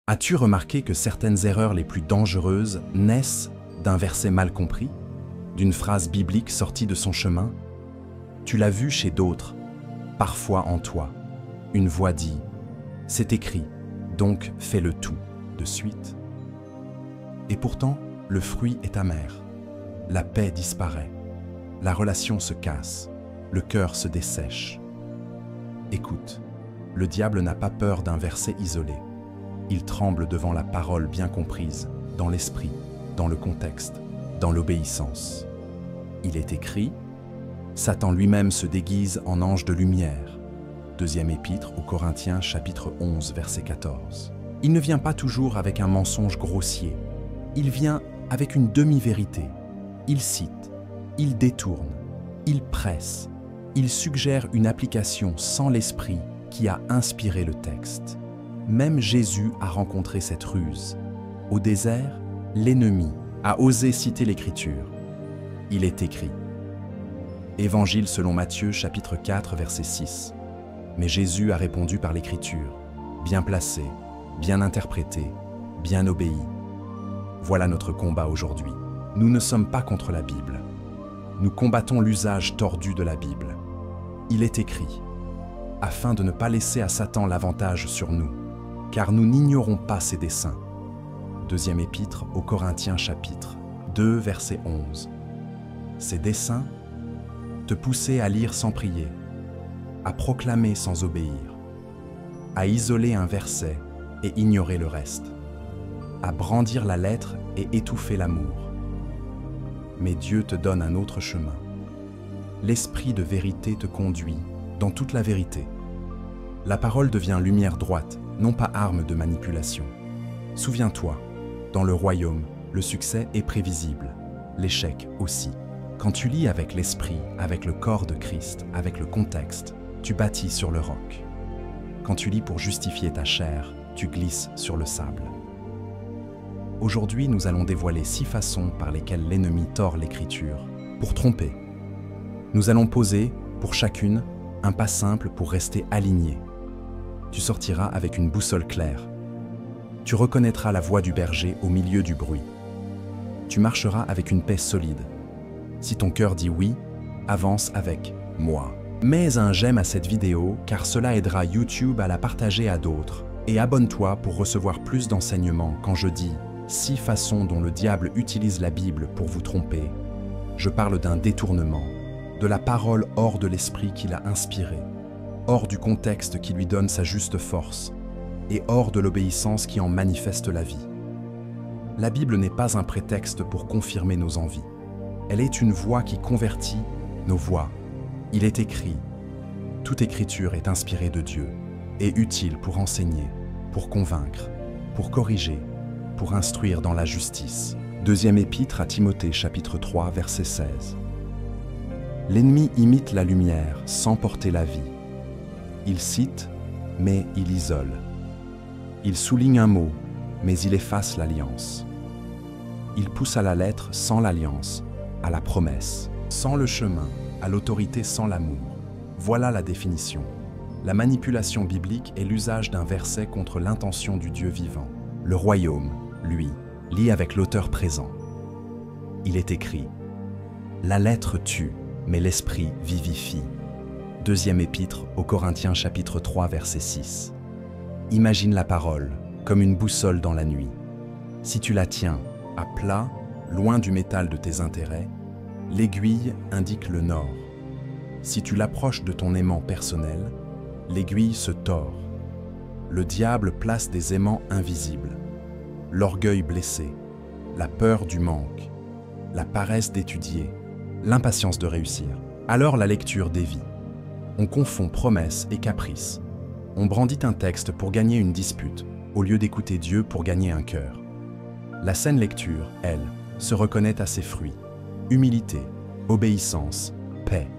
As-tu remarqué que certaines erreurs les plus dangereuses naissent d'un verset mal compris, d'une phrase biblique sortie de son chemin? Tu l'as vu chez d'autres, parfois en toi. Une voix dit « C'est écrit, donc fais-le tout de suite ». Et pourtant, le fruit est amer. La paix disparaît, la relation se casse, le cœur se dessèche. Écoute, le diable n'a pas peur d'un verset isolé. Il tremble devant la parole bien comprise, dans l'esprit, dans le contexte, dans l'obéissance. Il est écrit, Satan lui-même se déguise en ange de lumière. Deuxième épître aux Corinthiens, chapitre 11, verset 14. Il ne vient pas toujours avec un mensonge grossier. Il vient avec une demi-vérité. Il cite, il détourne, il presse, il suggère une application sans l'esprit qui a inspiré le texte. Même Jésus a rencontré cette ruse. Au désert, l'ennemi a osé citer l'Écriture. Il est écrit. Évangile selon Matthieu, chapitre 4, verset 6. Mais Jésus a répondu par l'Écriture, bien placé, bien interprété, bien obéi. Voilà notre combat aujourd'hui. Nous ne sommes pas contre la Bible. Nous combattons l'usage tordu de la Bible. Il est écrit, afin de ne pas laisser à Satan l'avantage sur nous, car nous n'ignorons pas ses desseins. Deuxième épître aux Corinthiens chapitre 2, verset 11. Ses desseins, te pousser à lire sans prier, à proclamer sans obéir, à isoler un verset et ignorer le reste, à brandir la lettre et étouffer l'amour. Mais Dieu te donne un autre chemin. L'esprit de vérité te conduit dans toute la vérité. La parole devient lumière droite, non pas arme de manipulation. Souviens-toi, dans le royaume, le succès est prévisible, l'échec aussi. Quand tu lis avec l'esprit, avec le corps de Christ, avec le contexte, tu bâtis sur le roc. Quand tu lis pour justifier ta chair, tu glisses sur le sable. Aujourd'hui, nous allons dévoiler 6 façons par lesquelles l'ennemi tord l'Écriture pour tromper. Nous allons poser, pour chacune, un pas simple pour rester aligné. Tu sortiras avec une boussole claire. Tu reconnaîtras la voix du berger au milieu du bruit. Tu marcheras avec une paix solide. Si ton cœur dit oui, avance avec moi. Mets un j'aime à cette vidéo car cela aidera YouTube à la partager à d'autres. Et abonne-toi pour recevoir plus d'enseignements quand je dis 6 façons dont le diable utilise la Bible pour vous tromper. Je parle d'un détournement, de la parole hors de l'esprit qui l'a inspirée, hors du contexte qui lui donne sa juste force, et hors de l'obéissance qui en manifeste la vie. La Bible n'est pas un prétexte pour confirmer nos envies. Elle est une voie qui convertit nos voies. Il est écrit, toute écriture est inspirée de Dieu et utile pour enseigner, pour convaincre, pour corriger, pour instruire dans la justice. Deuxième épître à Timothée, chapitre 3, verset 16. L'ennemi imite la lumière sans porter la vie. Il cite, mais il isole. Il souligne un mot, mais il efface l'alliance. Il pousse à la lettre sans l'alliance, à la promesse, sans le chemin, à l'autorité sans l'amour. Voilà la définition. La manipulation biblique est l'usage d'un verset contre l'intention du Dieu vivant. Le royaume, lui, lit avec l'auteur présent. Il est écrit « La lettre tue, mais l'esprit vivifie ». Deuxième épître aux Corinthiens chapitre 3 verset 6. Imagine la parole comme une boussole dans la nuit. Si tu la tiens à plat, loin du métal de tes intérêts, l'aiguille indique le nord. Si tu l'approches de ton aimant personnel, l'aiguille se tord. Le diable place des aimants invisibles. L'orgueil blessé, la peur du manque, la paresse d'étudier, l'impatience de réussir. Alors la lecture dévie. On confond promesse et caprice. On brandit un texte pour gagner une dispute, au lieu d'écouter Dieu pour gagner un cœur. La saine lecture, elle, se reconnaît à ses fruits. Humilité, obéissance, paix,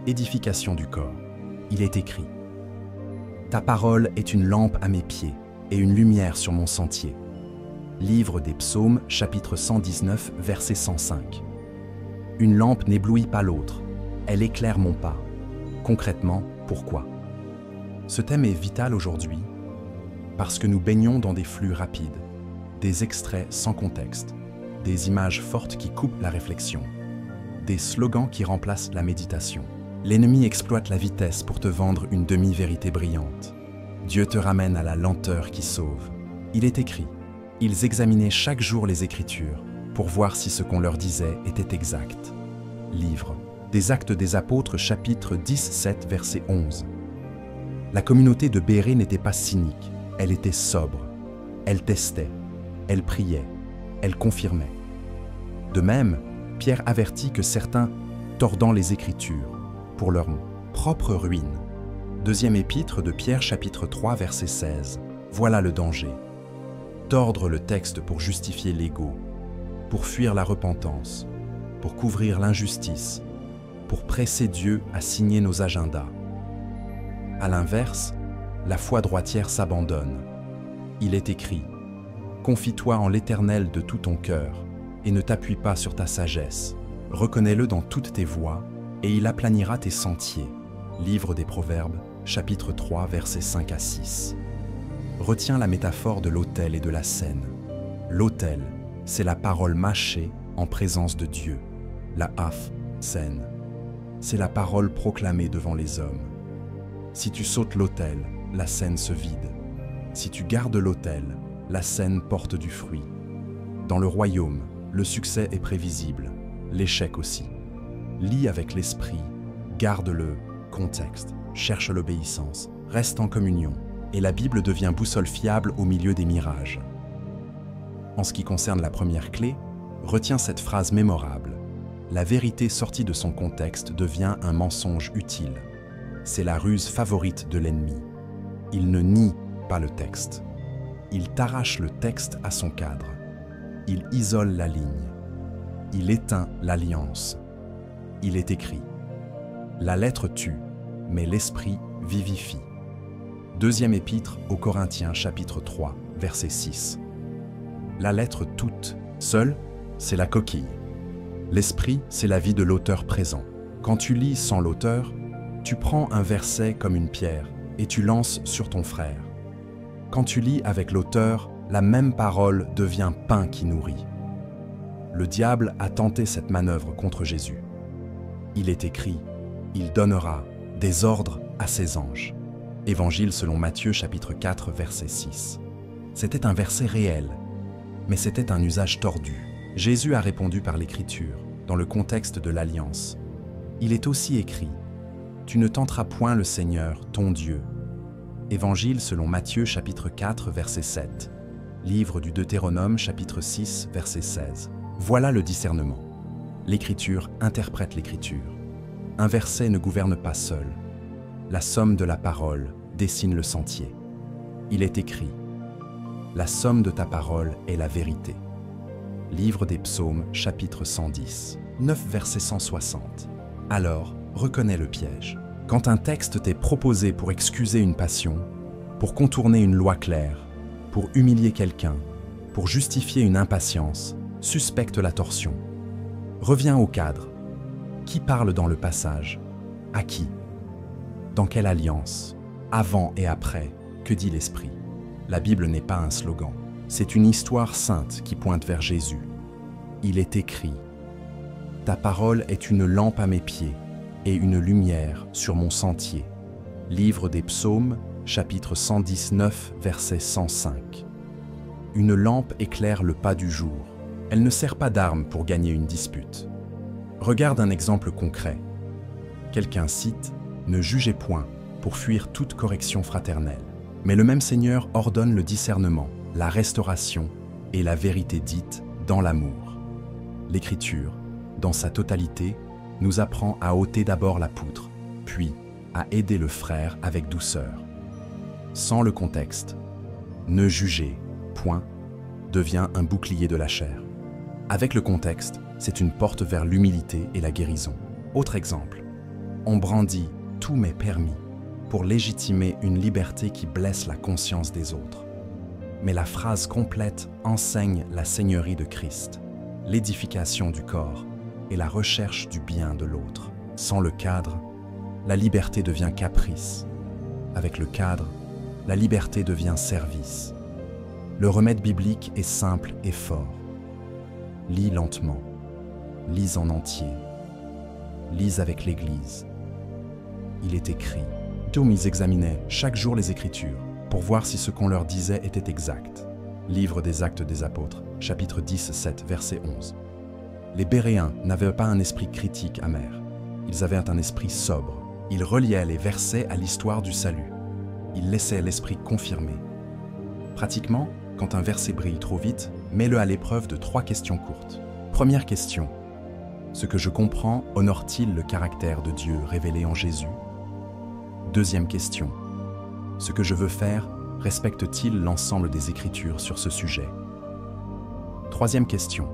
édification du corps. Il est écrit. Ta parole est une lampe à mes pieds et une lumière sur mon sentier. Livre des Psaumes, chapitre 119, verset 105. Une lampe n'éblouit pas l'autre, elle éclaire mon pas. Concrètement, pourquoi? Ce thème est vital aujourd'hui parce que nous baignons dans des flux rapides, des extraits sans contexte, des images fortes qui coupent la réflexion, des slogans qui remplacent la méditation. L'ennemi exploite la vitesse pour te vendre une demi-vérité brillante. Dieu te ramène à la lenteur qui sauve. Il est écrit, ils examinaient chaque jour les Écritures pour voir si ce qu'on leur disait était exact. Livre des Actes des Apôtres, chapitre 17, verset 11. La communauté de Bérée n'était pas cynique, elle était sobre, elle testait, elle priait, elle confirmait. De même, Pierre avertit que certains, tordant les Écritures, pour leur propre ruine. Deuxième épître de Pierre, chapitre 3, verset 16. Voilà le danger. Tordre le texte pour justifier l'ego, pour fuir la repentance, pour couvrir l'injustice, pour presser Dieu à signer nos agendas. À l'inverse, la foi droitière s'abandonne. Il est écrit « Confie-toi en l'Éternel de tout ton cœur et ne t'appuie pas sur ta sagesse. Reconnais-le dans toutes tes voies et il aplanira tes sentiers. » Livre des Proverbes, chapitre 3, versets 5 à 6. Retiens la métaphore de l'autel et de la scène. L'autel, c'est la parole mâchée en présence de Dieu. La scène, c'est la parole proclamée devant les hommes. Si tu sautes l'autel, la scène se vide. Si tu gardes l'autel, la scène porte du fruit. Dans le royaume, le succès est prévisible, l'échec aussi. Lis avec l'esprit, garde le contexte, cherche l'obéissance, reste en communion, et la Bible devient boussole fiable au milieu des mirages. En ce qui concerne la première clé, retiens cette phrase mémorable. La vérité sortie de son contexte devient un mensonge utile. C'est la ruse favorite de l'ennemi. Il ne nie pas le texte. Il t'arrache le texte à son cadre. Il isole la ligne. Il éteint l'alliance. Il est écrit « La lettre tue, mais l'esprit vivifie ». Deuxième épître aux Corinthiens, chapitre 3, verset 6. La lettre toute, seule, c'est la coquille. L'esprit, c'est la vie de l'auteur présent. Quand tu lis sans l'auteur, tu prends un verset comme une pierre et tu lances sur ton frère. Quand tu lis avec l'auteur, la même parole devient pain qui nourrit. Le diable a tenté cette manœuvre contre Jésus. Il est écrit, il donnera des ordres à ses anges. Évangile selon Matthieu chapitre 4 verset 6. C'était un verset réel, mais c'était un usage tordu. Jésus a répondu par l'Écriture, dans le contexte de l'Alliance. Il est aussi écrit, tu ne tenteras point le Seigneur, ton Dieu. Évangile selon Matthieu chapitre 4 verset 7. Livre du Deutéronome chapitre 6 verset 16. Voilà le discernement. L'Écriture interprète l'Écriture. Un verset ne gouverne pas seul. La somme de la parole dessine le sentier. Il est écrit « La somme de ta parole est la vérité ». Livre des Psaumes, chapitre 110, 9 verset 160. Alors, reconnais le piège. Quand un texte t'est proposé pour excuser une passion, pour contourner une loi claire, pour humilier quelqu'un, pour justifier une impatience, suspecte la torsion. Reviens au cadre. Qui parle dans le passage? À qui? Dans quelle alliance? Avant et après, que dit l'Esprit? La Bible n'est pas un slogan, c'est une histoire sainte qui pointe vers Jésus. Il est écrit « Ta parole est une lampe à mes pieds et une lumière sur mon sentier. » Livre des Psaumes, chapitre 119, verset 105. Une lampe éclaire le pas du jour. Elle ne sert pas d'arme pour gagner une dispute. Regarde un exemple concret. Quelqu'un cite « Ne jugez point » pour fuir toute correction fraternelle. Mais le même Seigneur ordonne le discernement, la restauration et la vérité dite dans l'amour. L'Écriture, dans sa totalité, nous apprend à ôter d'abord la poutre, puis à aider le frère avec douceur. Sans le contexte, « Ne jugez, point » devient un bouclier de la chair. Avec le contexte, c'est une porte vers l'humilité et la guérison. Autre exemple, on brandit « tout m'est permis » pour légitimer une liberté qui blesse la conscience des autres. Mais la phrase complète enseigne la seigneurie de Christ, l'édification du corps et la recherche du bien de l'autre. Sans le cadre, la liberté devient caprice. Avec le cadre, la liberté devient service. Le remède biblique est simple et fort. Lis lentement, lis en entier, lis avec l'Église. Il est écrit. Ils examinaient chaque jour les Écritures pour voir si ce qu'on leur disait était exact. Livre des Actes des Apôtres, chapitre 10, 7, verset 11. Les Béréens n'avaient pas un esprit critique amer. Ils avaient un esprit sobre. Ils reliaient les versets à l'histoire du salut. Ils laissaient l'esprit confirmer. Pratiquement, quand un verset brille trop vite, mets-le à l'épreuve de 3 questions courtes. Première question. Ce que je comprends honore-t-il le caractère de Dieu révélé en Jésus? Deuxième question. Ce que je veux faire respecte-t-il l'ensemble des Écritures sur ce sujet? Troisième question.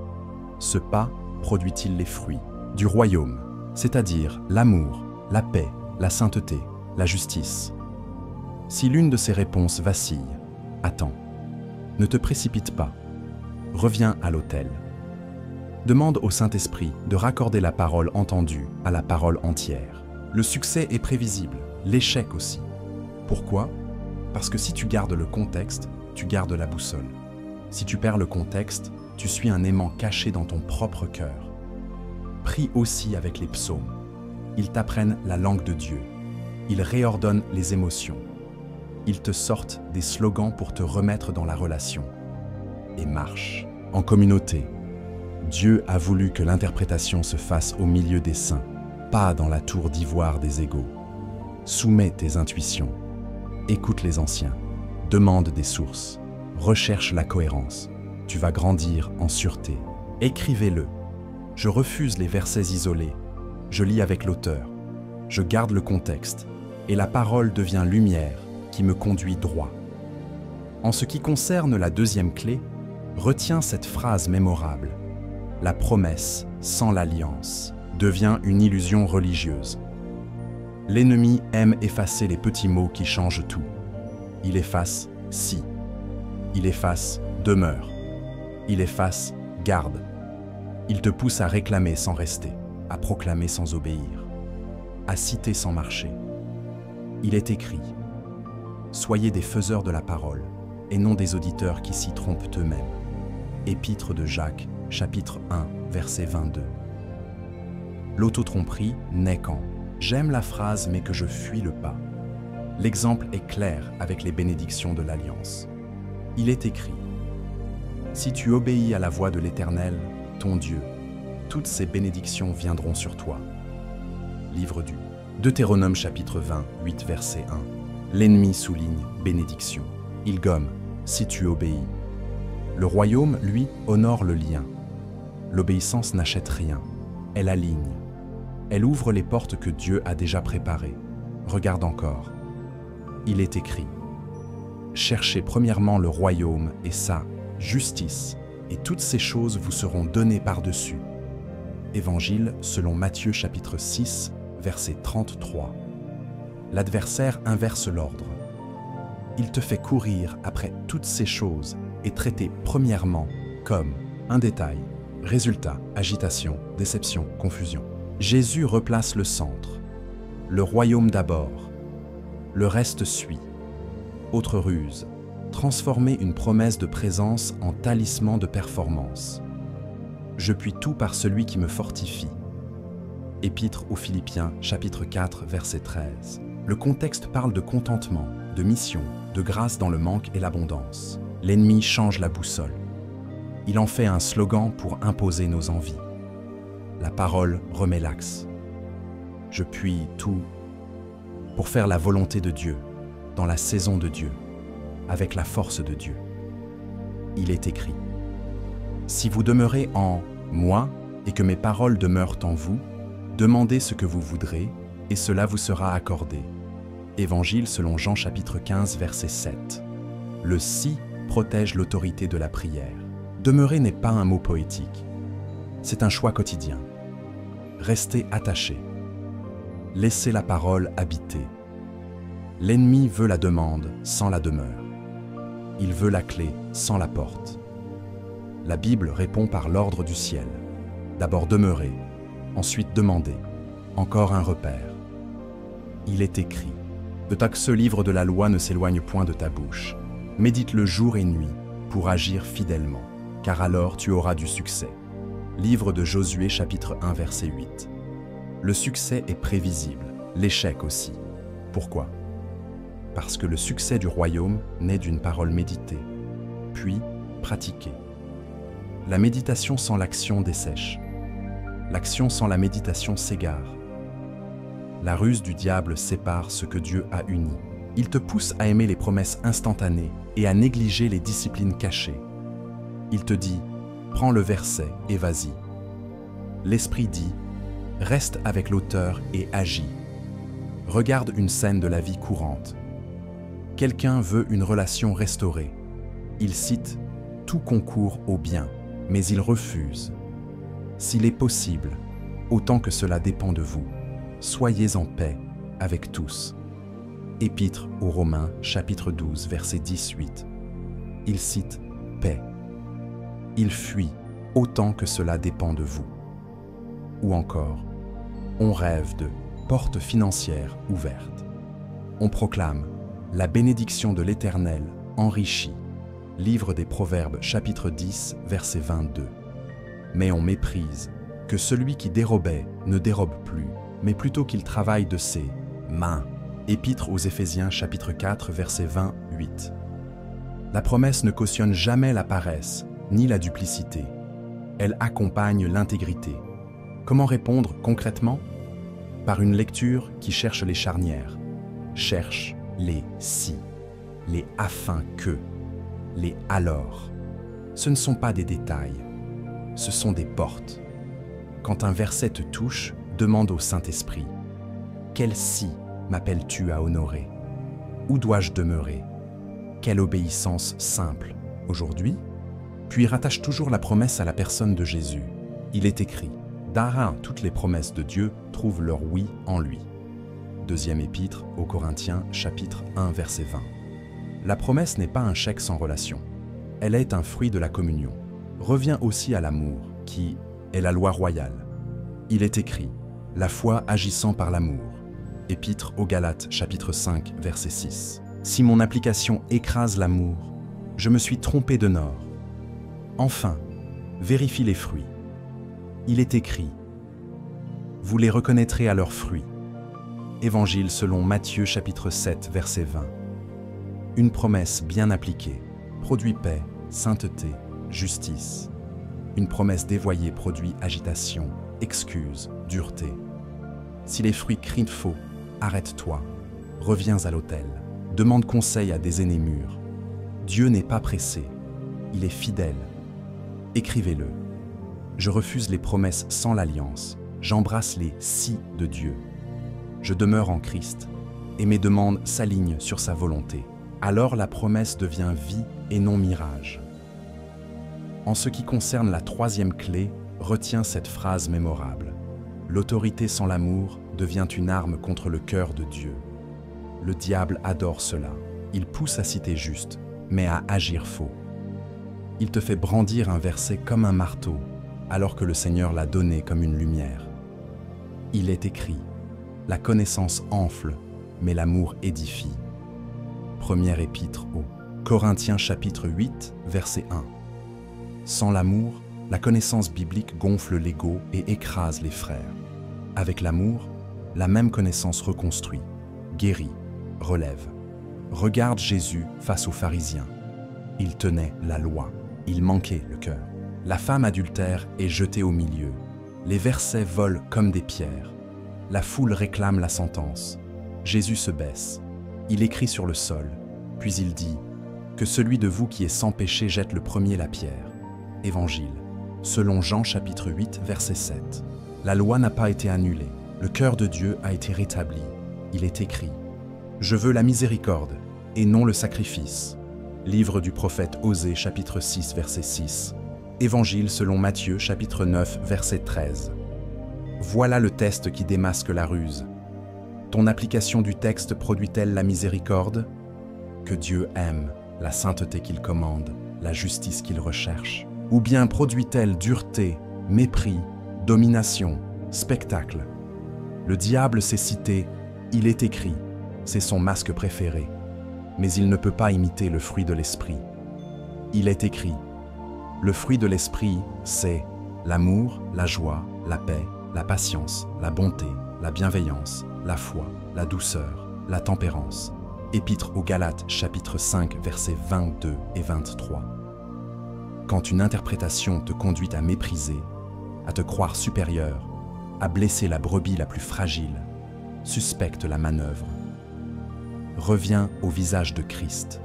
Ce pas produit-il les fruits du royaume, c'est-à-dire l'amour, la paix, la sainteté, la justice? Si l'une de ces réponses vacille, attends. Ne te précipite pas. Reviens à l'autel. Demande au Saint-Esprit de raccorder la parole entendue à la parole entière. Le succès est prévisible, l'échec aussi. Pourquoi? Parce que si tu gardes le contexte, tu gardes la boussole. Si tu perds le contexte, tu suis un aimant caché dans ton propre cœur. Prie aussi avec les psaumes. Ils t'apprennent la langue de Dieu. Ils réordonnent les émotions. Ils te sortent des slogans pour te remettre dans la relation. Et marche. En communauté, Dieu a voulu que l'interprétation se fasse au milieu des saints, pas dans la tour d'ivoire des égaux. Soumets tes intuitions. Écoute les anciens. Demande des sources. Recherche la cohérence. Tu vas grandir en sûreté. Écrivez-le. Je refuse les versets isolés. Je lis avec l'auteur. Je garde le contexte. Et la parole devient lumière qui me conduit droit. En ce qui concerne la deuxième clé, retiens cette phrase mémorable. La promesse sans l'alliance devient une illusion religieuse. L'ennemi aime effacer les petits mots qui changent tout. Il efface « si ». Il efface « demeure ». Il efface « garde ». Il te pousse à réclamer sans rester, à proclamer sans obéir, à citer sans marcher. Il est écrit « Soyez des faiseurs de la parole, et non des auditeurs qui s'y trompent eux-mêmes ». Épître de Jacques, chapitre 1, verset 22. L'autotromperie naît quand j'aime la phrase mais que je fuis le pas. L'exemple est clair avec les bénédictions de l'Alliance. Il est écrit « Si tu obéis à la voix de l'Éternel, ton Dieu, toutes ces bénédictions viendront sur toi. » Livre du Deutéronome chapitre 20, 8 verset 1. L'ennemi souligne bénédiction. Il gomme « si tu obéis ». Le royaume, lui, honore le lien. L'obéissance n'achète rien, elle aligne. Elle ouvre les portes que Dieu a déjà préparées. Regarde encore. Il est écrit « Cherchez premièrement le royaume et sa justice, et toutes ces choses vous seront données par-dessus. » Évangile selon Matthieu chapitre 6, verset 33. L'adversaire inverse l'ordre. Il te fait courir après toutes ces choses et traiter premièrement comme un détail. Résultat, agitation, déception, confusion. Jésus replace le centre. Le royaume d'abord. Le reste suit. Autre ruse, transformer une promesse de présence en talisman de performance. Je puis tout par celui qui me fortifie. Épître aux Philippiens, chapitre 4, verset 13. Le contexte parle de contentement, de mission, de grâce dans le manque et l'abondance. L'ennemi change la boussole. Il en fait un slogan pour imposer nos envies. La parole remet l'axe. Je puis tout pour faire la volonté de Dieu, dans la saison de Dieu, avec la force de Dieu. Il est écrit « Si vous demeurez en moi et que mes paroles demeurent en vous, demandez ce que vous voudrez et cela vous sera accordé. » Évangile selon Jean chapitre 15 verset 7. Le « si » protège l'autorité de la prière. Demeurer n'est pas un mot poétique. C'est un choix quotidien. Restez attaché. Laissez la parole habiter. L'ennemi veut la demande sans la demeure. Il veut la clé sans la porte. La Bible répond par l'ordre du ciel. D'abord demeurer, ensuite demander, encore un repère. Il est écrit, de ta que ce livre de la loi ne s'éloigne point de ta bouche. Médite-le jour et nuit pour agir fidèlement, car alors tu auras du succès. Livre de Josué chapitre 1 verset 8. Le succès est prévisible, l'échec aussi. Pourquoi? Parce que le succès du royaume naît d'une parole méditée, puis pratiquée. La méditation sans l'action dessèche. L'action sans la méditation s'égare. La ruse du diable sépare ce que Dieu a uni. Il te pousse à aimer les promesses instantanées et à négliger les disciplines cachées. Il te dit « Prends le verset et vas-y ». L'Esprit dit « Reste avec l'auteur et agis ». Regarde une scène de la vie courante. Quelqu'un veut une relation restaurée. Il cite « Tout concourt au bien », mais il refuse. S'il est possible, autant que cela dépend de vous, soyez en paix avec tous. Épître aux Romains, chapitre 12, verset 18. Il cite « paix ». Il fuit autant que cela dépend de vous. Ou encore, on rêve de portes financières ouvertes. On proclame la bénédiction de l'Éternel enrichit. Livre des Proverbes, chapitre 10, verset 22. Mais on méprise que celui qui dérobait ne dérobe plus, mais plutôt qu'il travaille de ses mains. Épître aux Éphésiens, chapitre 4, verset 28. La promesse ne cautionne jamais la paresse, ni la duplicité. Elle accompagne l'intégrité. Comment répondre concrètement? Par une lecture qui cherche les charnières, cherche les si, les afin que, les alors. Ce ne sont pas des détails, ce sont des portes. Quand un verset te touche, demande au Saint-Esprit « Quel si m'appelles-tu à honorer? Où dois-je demeurer? Quelle obéissance simple aujourd'hui ?» Puis rattache toujours la promesse à la personne de Jésus. Il est écrit « D'Arin, toutes les promesses de Dieu trouvent leur oui en lui. » Deuxième épître aux Corinthiens, chapitre 1, verset 20. La promesse n'est pas un chèque sans relation. Elle est un fruit de la communion. Revient aussi à l'amour, qui est la loi royale. Il est écrit « La foi agissant par l'amour ». Épître aux Galates, chapitre 5, verset 6. Si mon application écrase l'amour, je me suis trompé de Nord. Enfin, vérifie les fruits. Il est écrit « Vous les reconnaîtrez à leurs fruits ». Évangile selon Matthieu, chapitre 7, verset 20. Une promesse bien appliquée produit paix, sainteté, justice. Une promesse dévoyée produit agitation, excuse, dureté. Si les fruits crient faux, arrête-toi, reviens à l'autel, demande conseil à des aînés mûrs. Dieu n'est pas pressé, il est fidèle. Écrivez-le. Je refuse les promesses sans l'alliance, j'embrasse les si de Dieu. Je demeure en Christ, et mes demandes s'alignent sur sa volonté. Alors la promesse devient vie et non mirage. En ce qui concerne la troisième clé, retiens cette phrase mémorable. L'autorité sans l'amour devient une arme contre le cœur de Dieu. Le diable adore cela. Il pousse à citer juste, mais à agir faux. Il te fait brandir un verset comme un marteau, alors que le Seigneur l'a donné comme une lumière. Il est écrit « La connaissance enfle, mais l'amour édifie ». Première épître aux Corinthiens chapitre 8, verset 1. Sans l'amour, la connaissance biblique gonfle l'ego et écrase les frères. Avec l'amour, la même connaissance reconstruit, guérit, relève. Regarde Jésus face aux pharisiens. Il tenait la loi, il manquait le cœur. La femme adultère est jetée au milieu. Les versets volent comme des pierres. La foule réclame la sentence. Jésus se baisse. Il écrit sur le sol, puis il dit « Que celui de vous qui est sans péché jette le premier la pierre. » Évangile, selon Jean chapitre 8, verset 7. La loi n'a pas été annulée, le cœur de Dieu a été rétabli. Il est écrit « Je veux la miséricorde et non le sacrifice ». Livre du prophète Osée chapitre 6, verset 6. Évangile selon Matthieu chapitre 9, verset 13. Voilà le test qui démasque la ruse. Ton application du texte produit-elle la miséricorde? Que Dieu aime, la sainteté qu'il commande, la justice qu'il recherche? Ou bien produit-elle dureté, mépris, domination, spectacle? Le diable s'est cité, il est écrit, c'est son masque préféré, mais il ne peut pas imiter le fruit de l'esprit. Il est écrit, le fruit de l'esprit, c'est l'amour, la joie, la paix, la patience, la bonté, la bienveillance, la foi, la douceur, la tempérance. Épître aux Galates, chapitre 5, versets 22 et 23. Quand une interprétation te conduit à mépriser, à te croire supérieur, à blesser la brebis la plus fragile, suspecte la manœuvre. Reviens au visage de Christ.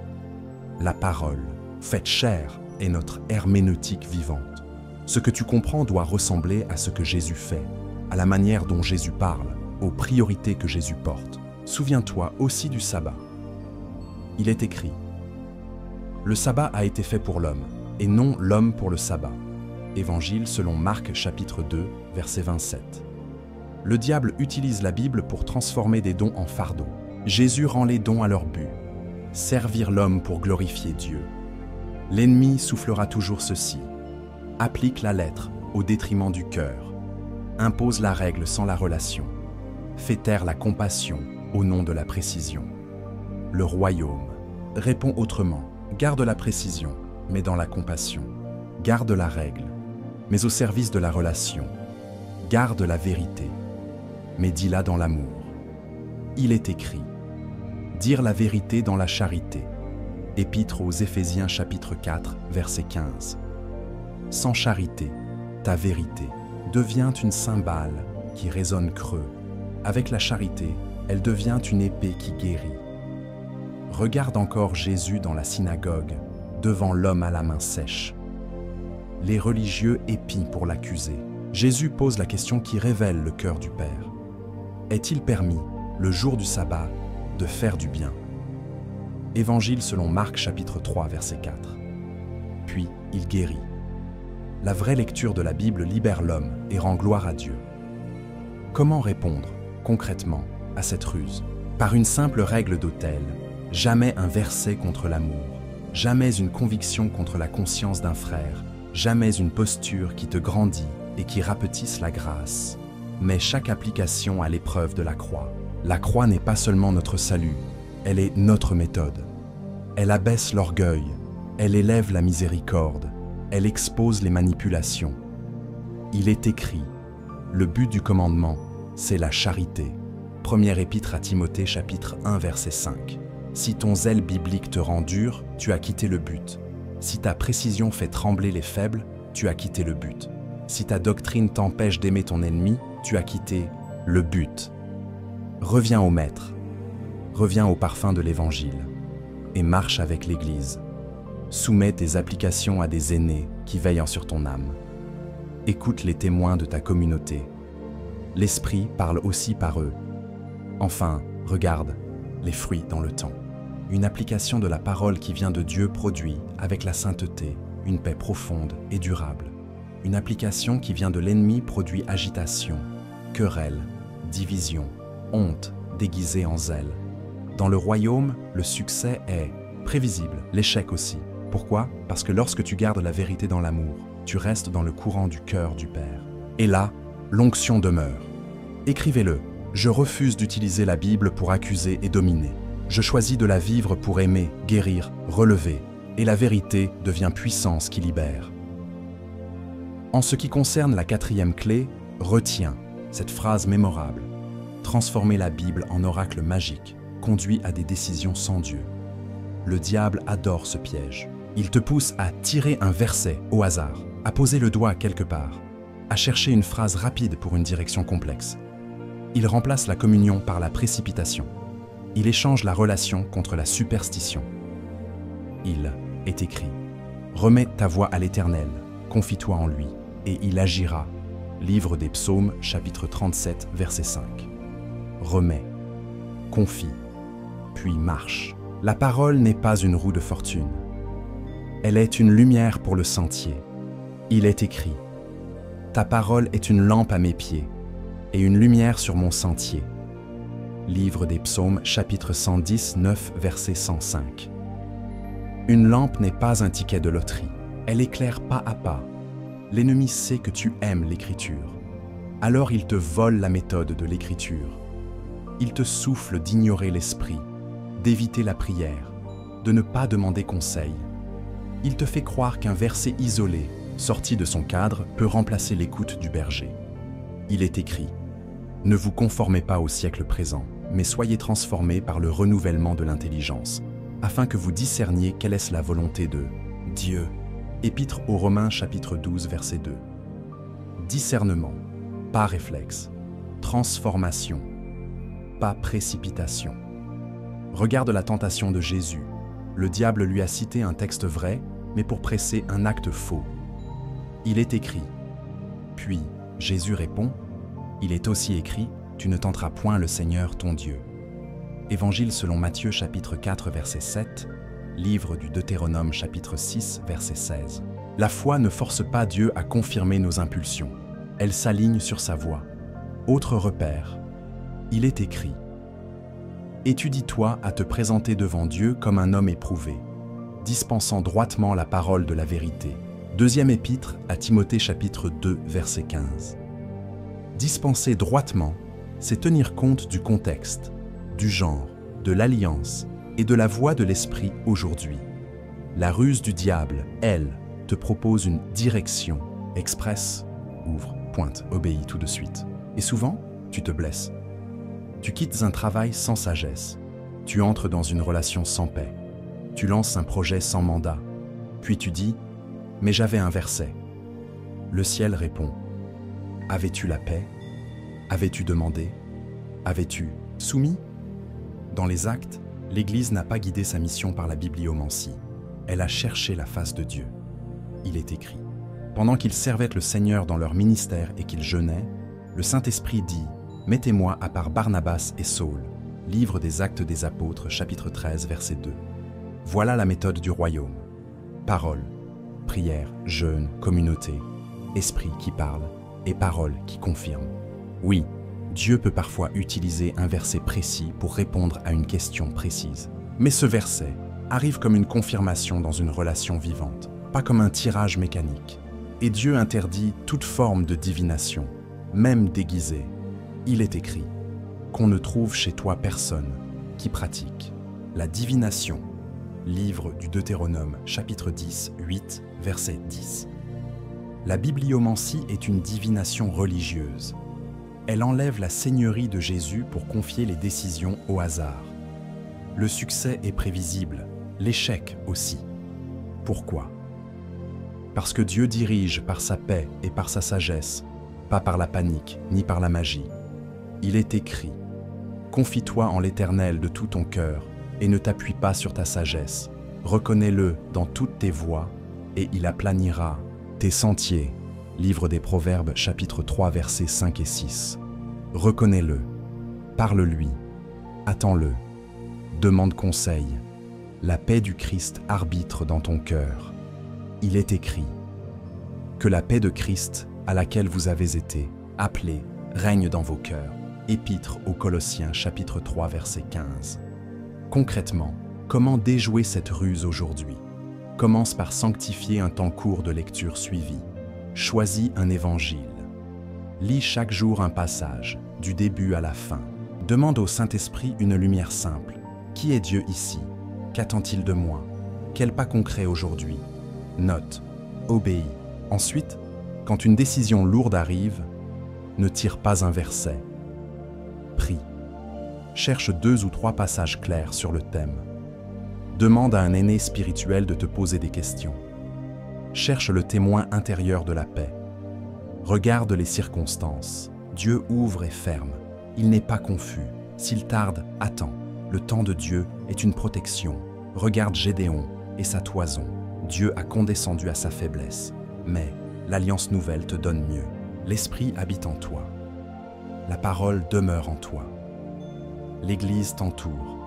La parole, faite chair, est notre herméneutique vivante. Ce que tu comprends doit ressembler à ce que Jésus fait, à la manière dont Jésus parle, aux priorités que Jésus porte. Souviens-toi aussi du sabbat. Il est écrit, « Le sabbat a été fait pour l'homme, et non l'homme pour le sabbat. » Évangile selon Marc chapitre 2, verset 27. Le diable utilise la Bible pour transformer des dons en fardeaux. Jésus rend les dons à leur but, servir l'homme pour glorifier Dieu. L'ennemi soufflera toujours ceci, applique la lettre au détriment du cœur, impose la règle sans la relation, fait taire la compassion au nom de la précision. Le royaume répond autrement, garde la précision, mais dans la compassion, garde la règle, mais au service de la relation, garde la vérité, mais dis-la dans l'amour. Il est écrit, dire la vérité dans la charité. Épître aux Éphésiens chapitre 4, verset 15. Sans charité, ta vérité devient une cymbale qui résonne creux. Avec la charité, elle devient une épée qui guérit. Regarde encore Jésus dans la synagogue, devant l'homme à la main sèche. Les religieux épient pour l'accuser. Jésus pose la question qui révèle le cœur du Père. Est-il permis, le jour du sabbat, de faire du bien? Évangile selon Marc chapitre 3, verset 4. Puis il guérit. La vraie lecture de la Bible libère l'homme et rend gloire à Dieu. Comment répondre, concrètement, à cette ruse? Par une simple règle d'autel, jamais un verset contre l'amour, jamais une conviction contre la conscience d'un frère, jamais une posture qui te grandit et qui rapetisse la grâce, mais chaque application à l'épreuve de la croix. La croix n'est pas seulement notre salut, elle est notre méthode. Elle abaisse l'orgueil, elle élève la miséricorde, elle expose les manipulations. Il est écrit, le but du commandement, c'est la charité. Première épître à Timothée chapitre 1 verset 5. Si ton zèle biblique te rend dur, tu as quitté le but. Si ta précision fait trembler les faibles, tu as quitté le but. Si ta doctrine t'empêche d'aimer ton ennemi, tu as quitté le but. Reviens au Maître, reviens au parfum de l'Évangile et marche avec l'Église. Soumets tes applications à des aînés qui veillent sur ton âme. Écoute les témoins de ta communauté. L'Esprit parle aussi par eux. Enfin, regarde les fruits dans le temps. Une application de la parole qui vient de Dieu produit, avec la sainteté, une paix profonde et durable. Une application qui vient de l'ennemi produit agitation, querelle, division, honte déguisée en zèle. Dans le royaume, le succès est prévisible, l'échec aussi. Pourquoi? Parce que lorsque tu gardes la vérité dans l'amour, tu restes dans le courant du cœur du Père. Et là, l'onction demeure. Écrivez-le. Je refuse d'utiliser la Bible pour accuser et dominer. Je choisis de la vivre pour aimer, guérir, relever. Et la vérité devient puissance qui libère. En ce qui concerne la quatrième clé, retiens cette phrase mémorable. Transformer la Bible en oracle magique conduit à des décisions sans Dieu. Le diable adore ce piège. Il te pousse à tirer un verset au hasard, à poser le doigt quelque part, à chercher une phrase rapide pour une direction complexe. Il remplace la communion par la précipitation. Il échange la relation contre la superstition. Il est écrit « Remets ta voix à l'Éternel, confie-toi en lui, et il agira. » Livre des Psaumes, chapitre 37, verset 5. Remets, confie, puis marche. La parole n'est pas une roue de fortune. Elle est une lumière pour le sentier. Il est écrit « Ta parole est une lampe à mes pieds et une lumière sur mon sentier. » Livre des Psaumes, chapitre 110, 9, verset 105. Une lampe n'est pas un ticket de loterie. Elle éclaire pas à pas. L'ennemi sait que tu aimes l'Écriture. Alors il te vole la méthode de l'Écriture. Il te souffle d'ignorer l'esprit, d'éviter la prière, de ne pas demander conseil. Il te fait croire qu'un verset isolé, sorti de son cadre, peut remplacer l'écoute du berger. Il est écrit « Ne vous conformez pas au siècle présent, mais soyez transformés par le renouvellement de l'intelligence, afin que vous discerniez quelle est la volonté de Dieu. » Épître aux Romains chapitre 12 verset 2. Discernement, pas réflexe. Transformation, pas précipitation. Regarde la tentation de Jésus. Le diable lui a cité un texte vrai, mais pour presser un acte faux. Il est écrit. Puis, Jésus répond, il est aussi écrit, tu ne tenteras point le Seigneur ton Dieu. Évangile selon Matthieu chapitre 4 verset 7, livre du Deutéronome chapitre 6 verset 16. La foi ne force pas Dieu à confirmer nos impulsions. Elle s'aligne sur sa voie. Autre repère, il est écrit. Étudie-toi à te présenter devant Dieu comme un homme éprouvé, dispensant droitement la parole de la vérité. Deuxième épître à Timothée chapitre 2 verset 15. Dispenser droitement, c'est tenir compte du contexte, du genre, de l'alliance et de la voie de l'esprit aujourd'hui. La ruse du diable, elle, te propose une direction, express, ouvre, pointe, obéis tout de suite. Et souvent, tu te blesses. Tu quittes un travail sans sagesse. Tu entres dans une relation sans paix. Tu lances un projet sans mandat. Puis tu dis « Mais j'avais un verset ». Le ciel répond « Avais-tu la paix? Avais-tu demandé? Avais-tu soumis ?» Dans les Actes, l'Église n'a pas guidé sa mission par la bibliomancie. Elle a cherché la face de Dieu. Il est écrit. Pendant qu'ils servaient le Seigneur dans leur ministère et qu'ils jeûnaient, le Saint-Esprit dit « Mettez-moi à part Barnabas et Saul ». Livre des Actes des Apôtres, chapitre 13, verset 2. Voilà la méthode du royaume. Parole, prière, jeûne, communauté, esprit qui parle et parole qui confirme. Oui, Dieu peut parfois utiliser un verset précis pour répondre à une question précise. Mais ce verset arrive comme une confirmation dans une relation vivante, pas comme un tirage mécanique. Et Dieu interdit toute forme de divination, même déguisée. Il est écrit qu'on ne trouve chez toi personne qui pratique la divination. Livre du Deutéronome, chapitre 10, 8, verset 10. La bibliomancie est une divination religieuse. Elle enlève la seigneurie de Jésus pour confier les décisions au hasard. Le succès est prévisible, l'échec aussi. Pourquoi? Parce que Dieu dirige par sa paix et par sa sagesse, pas par la panique ni par la magie. Il est écrit « Confie-toi en l'Éternel de tout ton cœur et ne t'appuie pas sur ta sagesse. Reconnais-le dans toutes tes voies et il aplanira tes sentiers. » Livre des Proverbes, chapitre 3, versets 5 et 6. Reconnais-le, parle-lui, attends-le, demande conseil. La paix du Christ arbitre dans ton cœur. Il est écrit que la paix de Christ, à laquelle vous avez été appelés, règne dans vos cœurs. Épître aux Colossiens, chapitre 3, verset 15. Concrètement, comment déjouer cette ruse aujourd'hui? Commence par sanctifier un temps court de lecture suivi. Choisis un évangile. Lis chaque jour un passage, du début à la fin. Demande au Saint-Esprit une lumière simple. Qui est Dieu ici? Qu'attend-il de moi? Quel pas concret aujourd'hui? Note, obéis. Ensuite, quand une décision lourde arrive, ne tire pas un verset. Prie. Cherche 2 ou 3 passages clairs sur le thème. Demande à un aîné spirituel de te poser des questions. Cherche le témoin intérieur de la paix. Regarde les circonstances. Dieu ouvre et ferme. Il n'est pas confus. S'il tarde, attends. Le temps de Dieu est une protection. Regarde Gédéon et sa toison. Dieu a condescendu à sa faiblesse. Mais l'alliance nouvelle te donne mieux. L'Esprit habite en toi. La parole demeure en toi. L'Église t'entoure.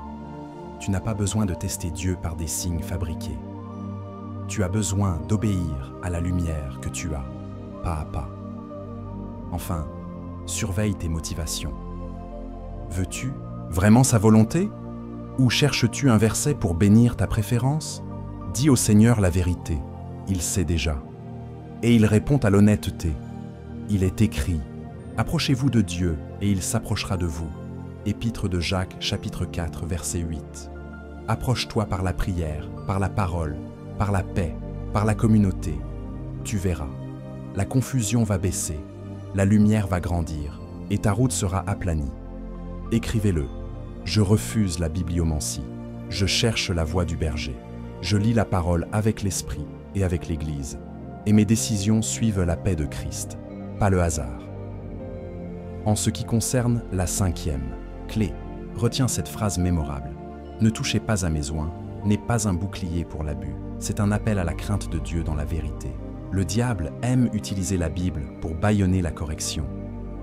Tu n'as pas besoin de tester Dieu par des signes fabriqués. Tu as besoin d'obéir à la lumière que tu as, pas à pas. Enfin, surveille tes motivations. Veux-tu vraiment sa volonté? Ou cherches-tu un verset pour bénir ta préférence? Dis au Seigneur la vérité, il sait déjà. Et il répond à l'honnêteté. Il est écrit, approchez-vous de Dieu et il s'approchera de vous. Épître de Jacques, chapitre 4, verset 8. Approche-toi par la prière, par la parole, par la paix, par la communauté. Tu verras. La confusion va baisser, la lumière va grandir, et ta route sera aplanie. Écrivez-le. Je refuse la bibliomancie. Je cherche la voie du berger. Je lis la parole avec l'esprit et avec l'Église. Et mes décisions suivent la paix de Christ, pas le hasard. En ce qui concerne la 5e clé, retiens cette phrase mémorable. Ne touchez pas à mes oins n'est pas un bouclier pour l'abus. C'est un appel à la crainte de Dieu dans la vérité. Le diable aime utiliser la Bible pour bâillonner la correction,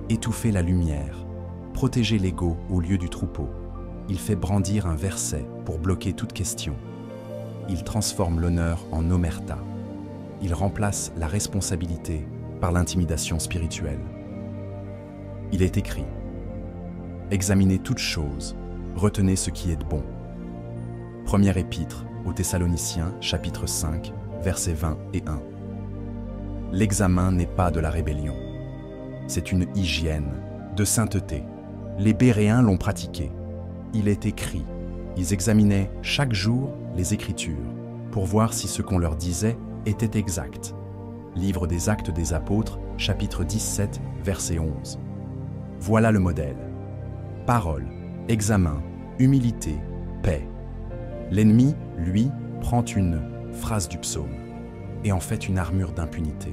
étouffer la lumière, protéger l'ego au lieu du troupeau. Il fait brandir un verset pour bloquer toute question. Il transforme l'honneur en omerta. Il remplace la responsabilité par l'intimidation spirituelle. Il est écrit « Examinez toutes choses, retenez ce qui est de bon ». Première épître aux Thessaloniciens, chapitre 5, versets 20 et 1. L'examen n'est pas de la rébellion. C'est une hygiène de sainteté. Les Béréens l'ont pratiqué. Il est écrit, ils examinaient chaque jour les Écritures pour voir si ce qu'on leur disait était exact. Livre des Actes des Apôtres, chapitre 17, verset 11. Voilà le modèle. Parole, examen, humilité, paix. L'ennemi, lui, prend une phrase du psaume et en fait une armure d'impunité.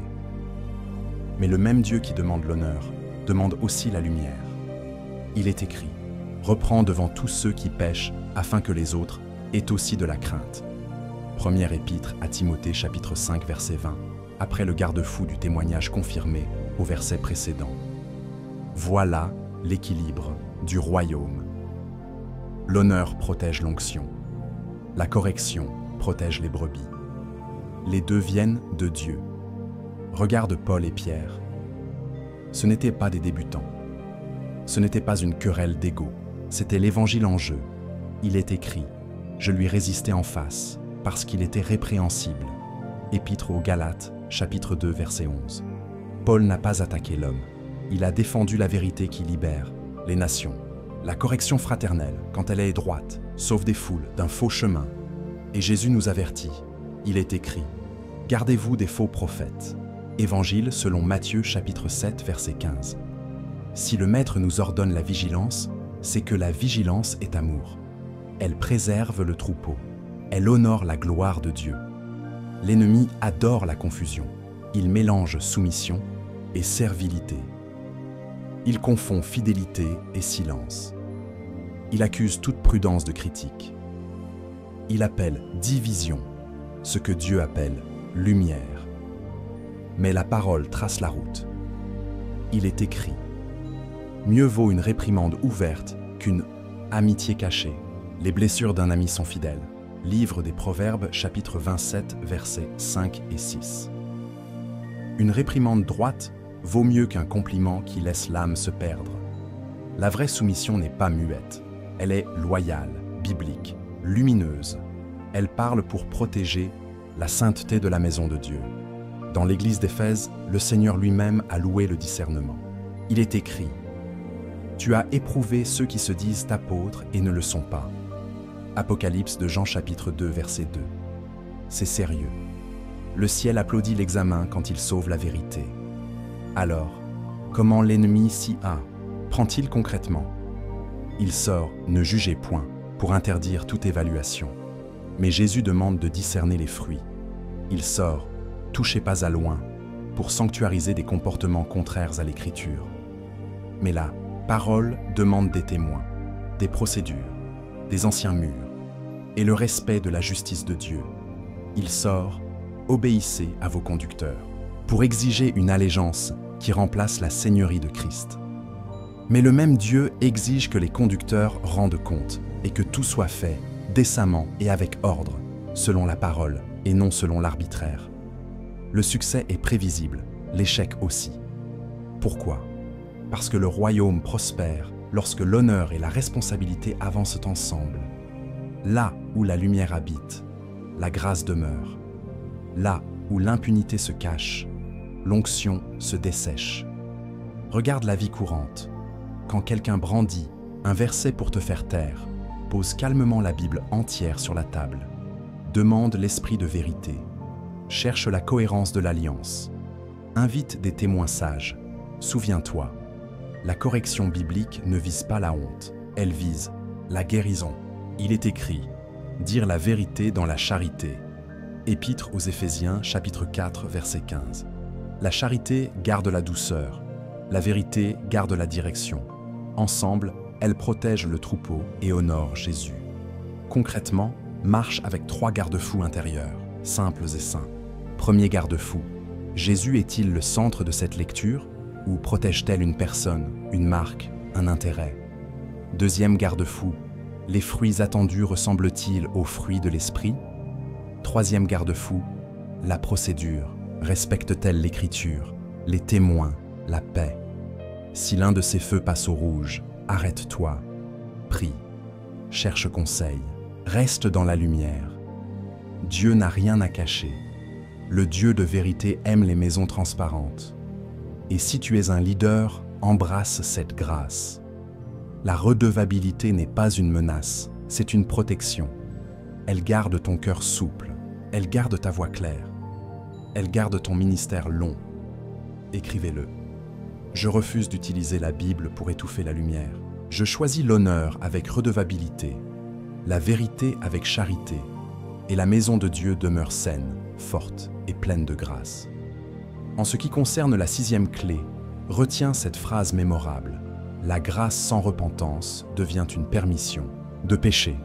Mais le même Dieu qui demande l'honneur demande aussi la lumière. Il est écrit « Reprends devant tous ceux qui pêchent, afin que les autres aient aussi de la crainte ». Première épître à Timothée, chapitre 5, verset 20, après le garde-fou du témoignage confirmé au verset précédent. Voilà l'équilibre du royaume. L'honneur protège l'onction. La correction protège les brebis. Les deux viennent de Dieu. Regarde Paul et Pierre. Ce n'étaient pas des débutants. Ce n'était pas une querelle d'ego. C'était l'évangile en jeu. Il est écrit « Je lui résistais en face, parce qu'il était répréhensible ». Épître aux Galates, chapitre 2, verset 11. Paul n'a pas attaqué l'homme. Il a défendu la vérité qui libère les nations. La correction fraternelle, quand elle est droite, sauve des foules d'un faux chemin. Et Jésus nous avertit. Il est écrit « Gardez-vous des faux prophètes ». Évangile selon Matthieu, chapitre 7, verset 15. Si le Maître nous ordonne la vigilance, c'est que la vigilance est amour. Elle préserve le troupeau. Elle honore la gloire de Dieu. L'ennemi adore la confusion. Il mélange soumission et servilité. Il confond fidélité et silence. Il accuse toute prudence de critique. Il appelle division, ce que Dieu appelle lumière. Mais la parole trace la route. Il est écrit « Mieux vaut une réprimande ouverte qu'une amitié cachée. Les blessures d'un ami sont fidèles. » Livre des Proverbes, chapitre 27, versets 5 et 6. Une réprimande droite vaut mieux qu'un compliment qui laisse l'âme se perdre. La vraie soumission n'est pas muette. Elle est loyale, biblique, lumineuse. Elle parle pour protéger la sainteté de la maison de Dieu. Dans l'église d'Éphèse, le Seigneur lui-même a loué le discernement. Il est écrit « Tu as éprouvé ceux qui se disent apôtres et ne le sont pas. » Apocalypse de Jean chapitre 2, verset 2. C'est sérieux. Le ciel applaudit l'examen quand il sauve la vérité. Alors, comment l'ennemi s'y prend-il concrètement? Il sort « Ne jugez point » pour interdire toute évaluation. Mais Jésus demande de discerner les fruits. Il sort « Touchez pas à loin » pour sanctuariser des comportements contraires à l'Écriture. Mais la parole demande des témoins, des procédures, des anciens murs et le respect de la justice de Dieu. Il sort « Obéissez à vos conducteurs » pour exiger une allégeance qui remplace la seigneurie de Christ. Mais le même Dieu exige que les conducteurs rendent compte et que tout soit fait décemment et avec ordre, selon la parole et non selon l'arbitraire. Le succès est prévisible, l'échec aussi. Pourquoi? Parce que le royaume prospère lorsque l'honneur et la responsabilité avancent ensemble. Là où la lumière habite, la grâce demeure. Là où l'impunité se cache, l'onction se dessèche. Regarde la vie courante. Quand quelqu'un brandit Un verset pour te faire taire. Pose calmement la Bible entière sur la table. Demande l'esprit de vérité. Cherche la cohérence de l'alliance. Invite des témoins sages. Souviens-toi, la correction biblique ne vise pas la honte, elle vise la guérison. Il est écrit « Dire la vérité dans la charité ». Épître aux Éphésiens, chapitre 4, verset 15. La charité garde la douceur, la vérité garde la direction. Ensemble, elles protègent le troupeau et honorent Jésus. Concrètement, marche avec 3 garde-fous intérieurs, simples et sains. Premier garde-fou, Jésus est-il le centre de cette lecture ou protège-t-elle une personne, une marque, un intérêt? Deuxième garde-fou, les fruits attendus ressemblent-ils aux fruits de l'esprit? Troisième garde-fou, la procédure respecte-t-elle l'écriture, les témoins, la paix? Si l'un de ces feux passe au rouge, arrête-toi, prie, cherche conseil, reste dans la lumière. Dieu n'a rien à cacher. Le Dieu de vérité aime les maisons transparentes. Et si tu es un leader, embrasse cette grâce. La redevabilité n'est pas une menace, c'est une protection. Elle garde ton cœur souple, elle garde ta voix claire, elle garde ton ministère long. Écrivez-le. Je refuse d'utiliser la Bible pour étouffer la lumière. Je choisis l'honneur avec redevabilité, la vérité avec charité, et la maison de Dieu demeure saine, forte et pleine de grâce. En ce qui concerne la 6e clé, retiens cette phrase mémorable. La grâce sans repentance devient une permission de pécher.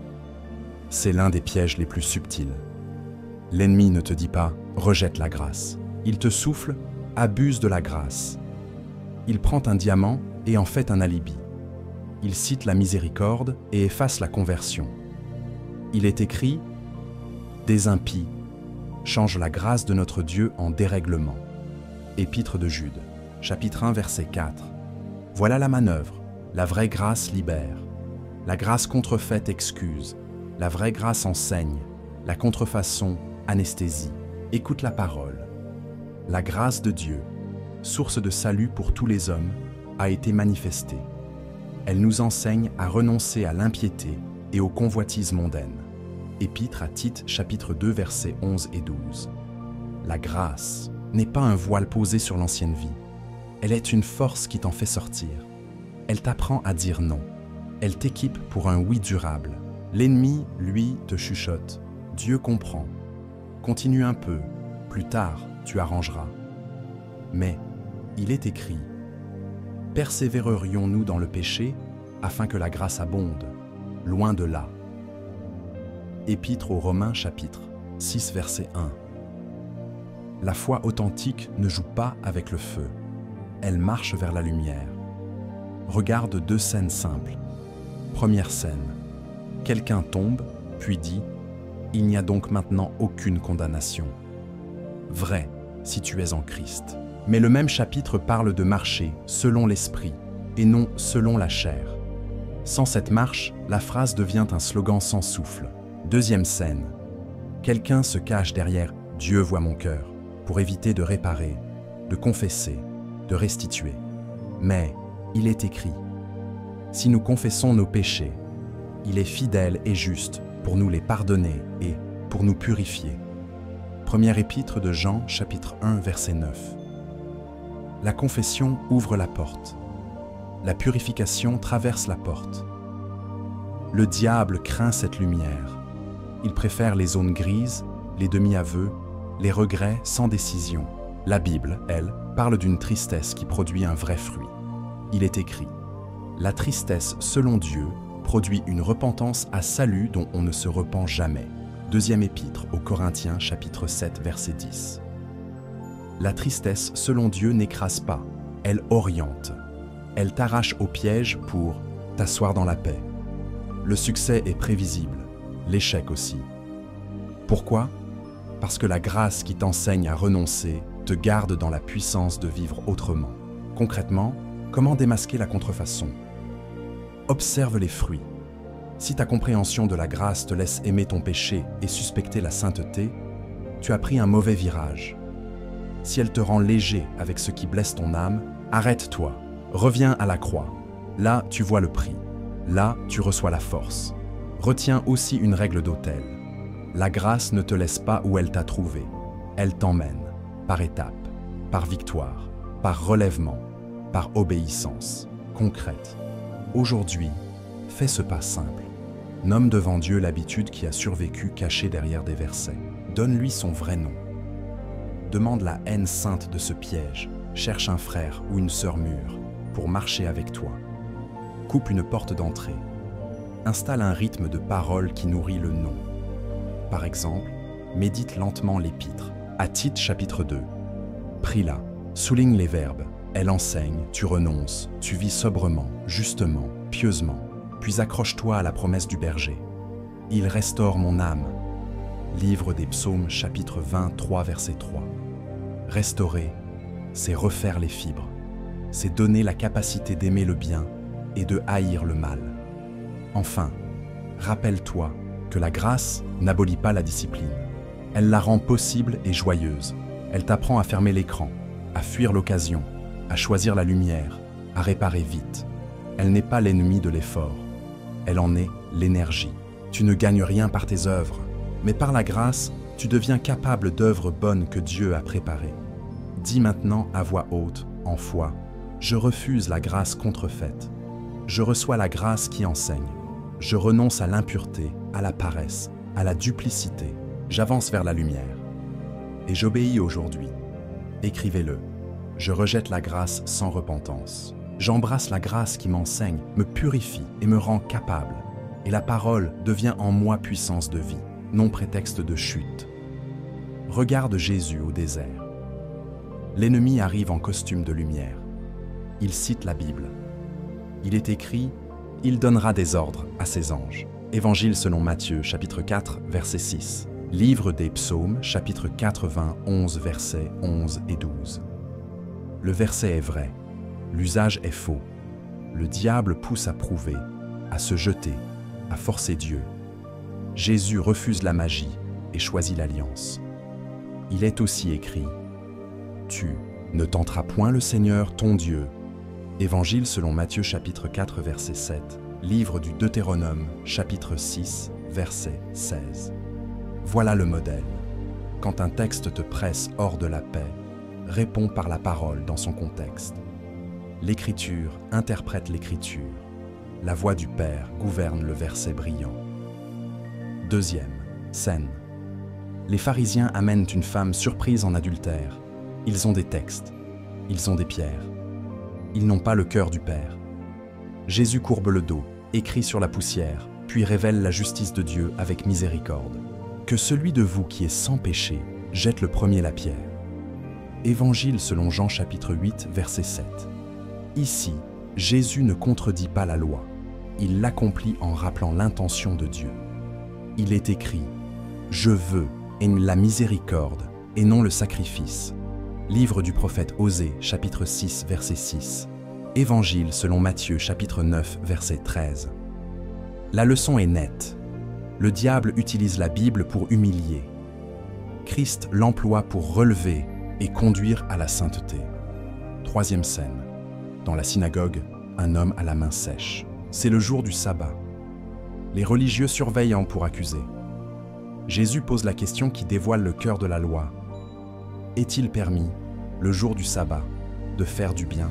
C'est l'un des pièges les plus subtils. L'ennemi ne te dit pas « rejette la grâce ». Il te souffle « abuse de la grâce ». Il prend un diamant et en fait un alibi. Il cite la miséricorde et efface la conversion. Il est écrit « des impies changent la grâce de notre Dieu en dérèglement ». Épître de Jude, chapitre 1, verset 4. Voilà la manœuvre. La vraie grâce libère. La grâce contrefaite excuse. La vraie grâce enseigne. La contrefaçon anesthésie. Écoute la parole. La grâce de Dieu, source de salut pour tous les hommes, a été manifestée. Elle nous enseigne à renoncer à l'impiété et aux convoitises mondaines. Épître à Tite, chapitre 2, versets 11 et 12. La grâce n'est pas un voile posé sur l'ancienne vie. Elle est une force qui t'en fait sortir. Elle t'apprend à dire non. Elle t'équipe pour un oui durable. L'ennemi, lui, te chuchote. Dieu comprend. Continue un peu. Plus tard, tu arrangeras. Mais il est écrit « Persévérerions-nous dans le péché afin que la grâce abonde ?» Loin de là. Épître aux Romains, chapitre 6, verset 1. La foi authentique ne joue pas avec le feu. Elle marche vers la lumière. Regarde 2 scènes simples. Première scène. Quelqu'un tombe, puis dit « Il n'y a donc maintenant aucune condamnation. » Vrai, si tu es en Christ. Mais le même chapitre parle de marcher selon l'esprit et non selon la chair. Sans cette marche, la phrase devient un slogan sans souffle. Deuxième scène. Quelqu'un se cache derrière « Dieu voit mon cœur » pour éviter de réparer, de confesser, de restituer. Mais il est écrit « Si nous confessons nos péchés, il est fidèle et juste pour nous les pardonner et pour nous purifier. » Première épître de Jean, chapitre 1, verset 9. La confession ouvre la porte. La purification traverse la porte. Le diable craint cette lumière. Il préfère les zones grises, les demi-aveux, les regrets sans décision. La Bible, elle, parle d'une tristesse qui produit un vrai fruit. Il est écrit « La tristesse, selon Dieu, produit une repentance à salut dont on ne se repent jamais. » Deuxième épître aux Corinthiens, chapitre 7, verset 10. La tristesse, selon Dieu, n'écrase pas, elle oriente. Elle t'arrache au piège pour t'asseoir dans la paix. Le succès est prévisible, l'échec aussi. Pourquoi ? Parce que la grâce qui t'enseigne à renoncer te garde dans la puissance de vivre autrement. Concrètement, comment démasquer la contrefaçon ? Observe les fruits. Si ta compréhension de la grâce te laisse aimer ton péché et suspecter la sainteté, tu as pris un mauvais virage. Si elle te rend léger avec ce qui blesse ton âme, arrête-toi, reviens à la croix. Là, tu vois le prix. Là, tu reçois la force. Retiens aussi une règle d'autel. La grâce ne te laisse pas où elle t'a trouvé. Elle t'emmène, par étapes, par victoire, par relèvement, par obéissance, concrète. Aujourd'hui, fais ce pas simple. Nomme devant Dieu l'habitude qui a survécu cachée derrière des versets. Donne-lui son vrai nom. Demande la haine sainte de ce piège. Cherche un frère ou une sœur mûre pour marcher avec toi. Coupe une porte d'entrée. Installe un rythme de parole qui nourrit le nom. Par exemple, médite lentement l'épître. À Tite chapitre 2. Prie-la. Souligne les verbes. Elle enseigne, tu renonces, tu vis sobrement, justement, pieusement. Puis accroche-toi à la promesse du berger. Il restaure mon âme. Livre des Psaumes, chapitre 23, verset 3. Restaurer, c'est refaire les fibres. C'est donner la capacité d'aimer le bien et de haïr le mal. Enfin, rappelle-toi que la grâce n'abolit pas la discipline. Elle la rend possible et joyeuse. Elle t'apprend à fermer l'écran, à fuir l'occasion, à choisir la lumière, à réparer vite. Elle n'est pas l'ennemi de l'effort. Elle en est l'énergie. Tu ne gagnes rien par tes œuvres, mais par la grâce, tu deviens capable d'œuvres bonnes que Dieu a préparées. Dis maintenant à voix haute, en foi, je refuse la grâce contrefaite. Je reçois la grâce qui enseigne. Je renonce à l'impureté, à la paresse, à la duplicité. J'avance vers la lumière. Et j'obéis aujourd'hui. Écrivez-le. Je rejette la grâce sans repentance. J'embrasse la grâce qui m'enseigne, me purifie et me rend capable. Et la parole devient en moi puissance de vie, non prétexte de chute. Regarde Jésus au désert. L'ennemi arrive en costume de lumière. Il cite la Bible. Il est écrit « Il donnera des ordres à ses anges ». Évangile selon Matthieu, chapitre 4, verset 6. Livre des Psaumes, chapitre 91, versets 11 et 12. Le verset est vrai. L'usage est faux. Le diable pousse à prouver, à se jeter, à forcer Dieu. Jésus refuse la magie et choisit l'alliance. Il est aussi écrit « Tu ne tenteras point le Seigneur ton Dieu ». Évangile selon Matthieu chapitre 4 verset 7. Livre du Deutéronome chapitre 6 verset 16. Voilà le modèle. Quand un texte te presse hors de la paix, réponds par la parole dans son contexte. L'Écriture interprète l'Écriture. La voix du Père gouverne le verset brillant. Deuxième scène. Les pharisiens amènent une femme surprise en adultère. Ils ont des textes. Ils ont des pierres. Ils n'ont pas le cœur du Père. Jésus courbe le dos, écrit sur la poussière, puis révèle la justice de Dieu avec miséricorde. Que celui de vous qui est sans péché jette le premier la pierre. Évangile selon Jean chapitre 8 verset 7. Ici, Jésus ne contredit pas la loi. Il l'accomplit en rappelant l'intention de Dieu. Il est écrit « Je veux et la miséricorde et non le sacrifice ». Livre du prophète Osée, chapitre 6, verset 6. Évangile selon Matthieu, chapitre 9, verset 13. La leçon est nette. Le diable utilise la Bible pour humilier. Christ l'emploie pour relever et conduire à la sainteté. Troisième scène. Dans la synagogue, un homme à la main sèche. C'est le jour du sabbat. Les religieux surveillant pour accuser. Jésus pose la question qui dévoile le cœur de la loi. Est-il permis, le jour du sabbat, de faire du bien?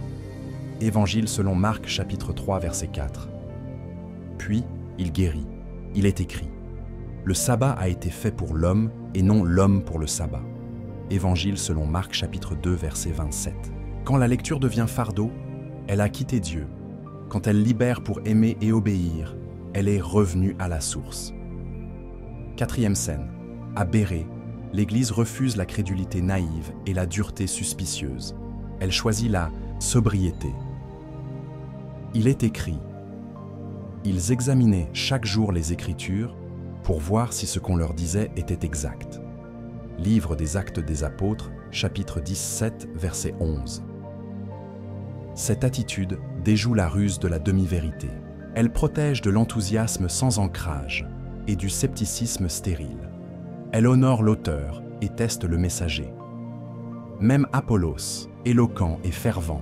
Évangile selon Marc, chapitre 3, verset 4. Puis, il guérit. Il est écrit. Le sabbat a été fait pour l'homme et non l'homme pour le sabbat. Évangile selon Marc, chapitre 2, verset 27. Quand la lecture devient fardeau, elle a quitté Dieu. Quand elle libère pour aimer et obéir, elle est revenue à la source. Quatrième scène. À Bérée, l'Église refuse la crédulité naïve et la dureté suspicieuse. Elle choisit la sobriété. Il est écrit « Ils examinaient chaque jour les Écritures pour voir si ce qu'on leur disait était exact. » Livre des Actes des Apôtres, chapitre 17, verset 11. Cette attitude déjoue la ruse de la demi-vérité. Elle protège de l'enthousiasme sans ancrage et du scepticisme stérile. Elle honore l'auteur et teste le messager. Même Apollos, éloquent et fervent,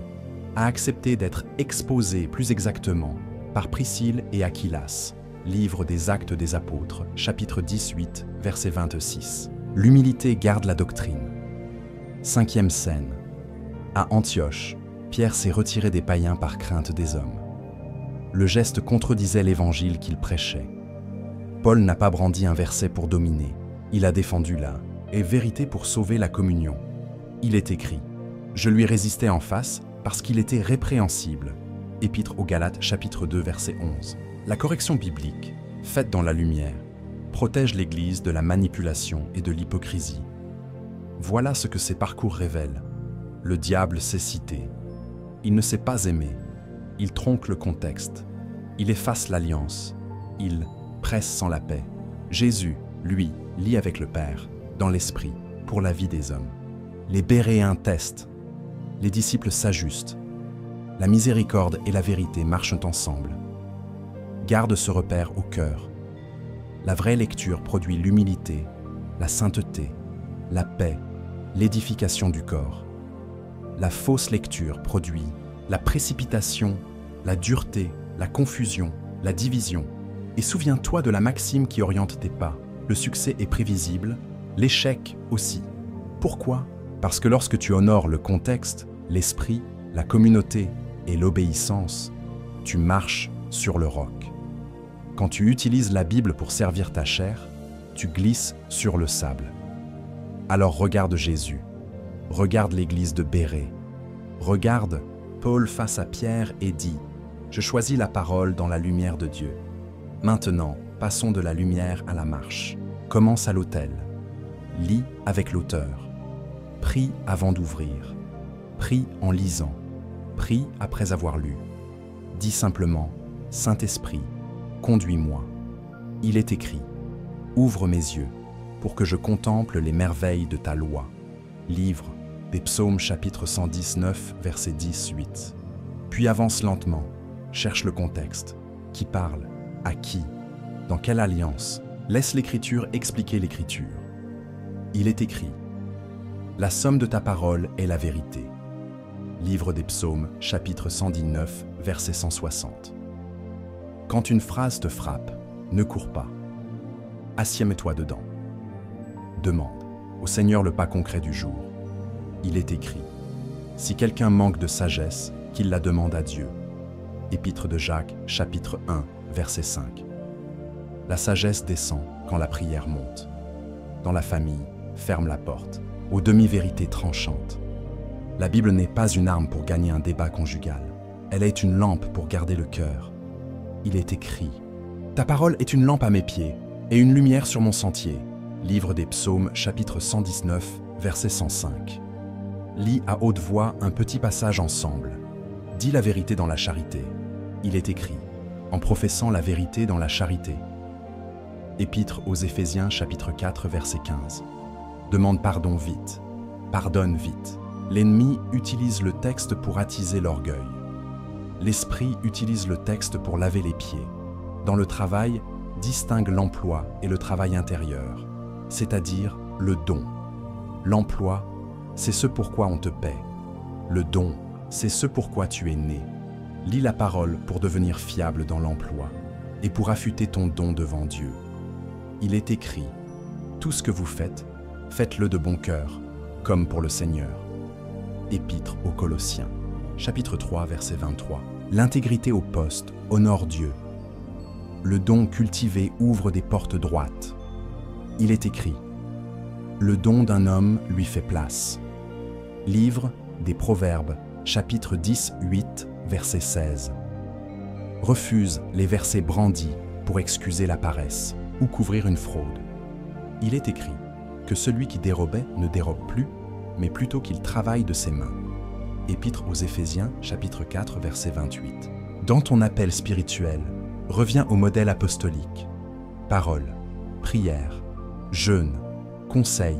a accepté d'être exposé plus exactement par Priscille et Aquilas. Livre des Actes des Apôtres, chapitre 18, verset 26. L'humilité garde la doctrine. 5e scène. À Antioche, Pierre s'est retiré des païens par crainte des hommes. Le geste contredisait l'évangile qu'il prêchait. Paul n'a pas brandi un verset pour dominer. Il a défendu la et vérité pour sauver la communion. Il est écrit « Je lui résistais en face parce qu'il était répréhensible ». Épître aux Galates, chapitre 2, verset 11. La correction biblique, faite dans la lumière, protège l'Église de la manipulation et de l'hypocrisie. Voilà ce que ces parcours révèlent. Le diable sait citer. Il ne sait pas aimer. Il tronque le contexte. Il efface l'alliance. Il presse sans la paix. Jésus, lui, lie avec le Père, dans l'esprit, pour la vie des hommes. Les Béréens testent. Les disciples s'ajustent. La miséricorde et la vérité marchent ensemble. Garde ce repère au cœur. La vraie lecture produit l'humilité, la sainteté, la paix, l'édification du corps. La fausse lecture produit la précipitation, la dureté, la confusion, la division. Et souviens-toi de la maxime qui oriente tes pas. Le succès est prévisible, l'échec aussi. Pourquoi? Parce que lorsque tu honores le contexte, l'esprit, la communauté et l'obéissance, tu marches sur le roc. Quand tu utilises la Bible pour servir ta chair, tu glisses sur le sable. Alors regarde Jésus, regarde l'église de Bérée, regarde Paul face à Pierre et dit « Je choisis la parole dans la lumière de Dieu. Maintenant, passons de la lumière à la marche. Commence à l'autel. Lis avec l'auteur. Prie avant d'ouvrir. Prie en lisant. Prie après avoir lu. Dis simplement « Saint-Esprit, conduis-moi. Il est écrit « Ouvre mes yeux pour que je contemple les merveilles de ta loi. » Livre des Psaumes chapitre 119, verset 10-8. Puis avance lentement, cherche le contexte. Qui parle? À qui? Dans quelle alliance? Laisse l'Écriture expliquer l'Écriture. Il est écrit « La somme de ta parole est la vérité. » Livre des Psaumes, chapitre 119, verset 160. Quand une phrase te frappe, ne cours pas. Assieds-toi dedans. Demande au Seigneur le pas concret du jour. Il est écrit « Si quelqu'un manque de sagesse, qu'il la demande à Dieu. » Épître de Jacques, chapitre 1, verset 5. La sagesse descend quand la prière monte. Dans la famille, ferme la porte, aux demi-vérités tranchantes. La Bible n'est pas une arme pour gagner un débat conjugal. Elle est une lampe pour garder le cœur. Il est écrit « Ta parole est une lampe à mes pieds et une lumière sur mon sentier. » Livre des Psaumes, chapitre 119, verset 105. Lis à haute voix un petit passage ensemble. Dis la vérité dans la charité. Il est écrit « En professant la vérité dans la charité. » Épître aux Éphésiens, chapitre 4, verset 15. Demande pardon vite. Pardonne vite. L'ennemi utilise le texte pour attiser l'orgueil. L'esprit utilise le texte pour laver les pieds. Dans le travail, distingue l'emploi et le travail intérieur, c'est-à-dire le don. L'emploi, c'est ce pourquoi on te paie. Le don, c'est ce pourquoi tu es né. Lis la parole pour devenir fiable dans l'emploi et pour affûter ton don devant Dieu. Il est écrit « Tout ce que vous faites, faites-le de bon cœur, comme pour le Seigneur. » Épître aux Colossiens, chapitre 3, verset 23. L'intégrité au poste honore Dieu. Le don cultivé ouvre des portes droites. Il est écrit « Le don d'un homme lui fait place. » Livre des Proverbes, chapitre 10, 8, verset 16. Refuse les versets brandis pour excuser la paresse ou couvrir une fraude. Il est écrit que celui qui dérobait ne dérobe plus, mais plutôt qu'il travaille de ses mains. Épître aux Éphésiens, chapitre 4, verset 28. Dans ton appel spirituel, reviens au modèle apostolique. Parole, prière, jeûne, conseil,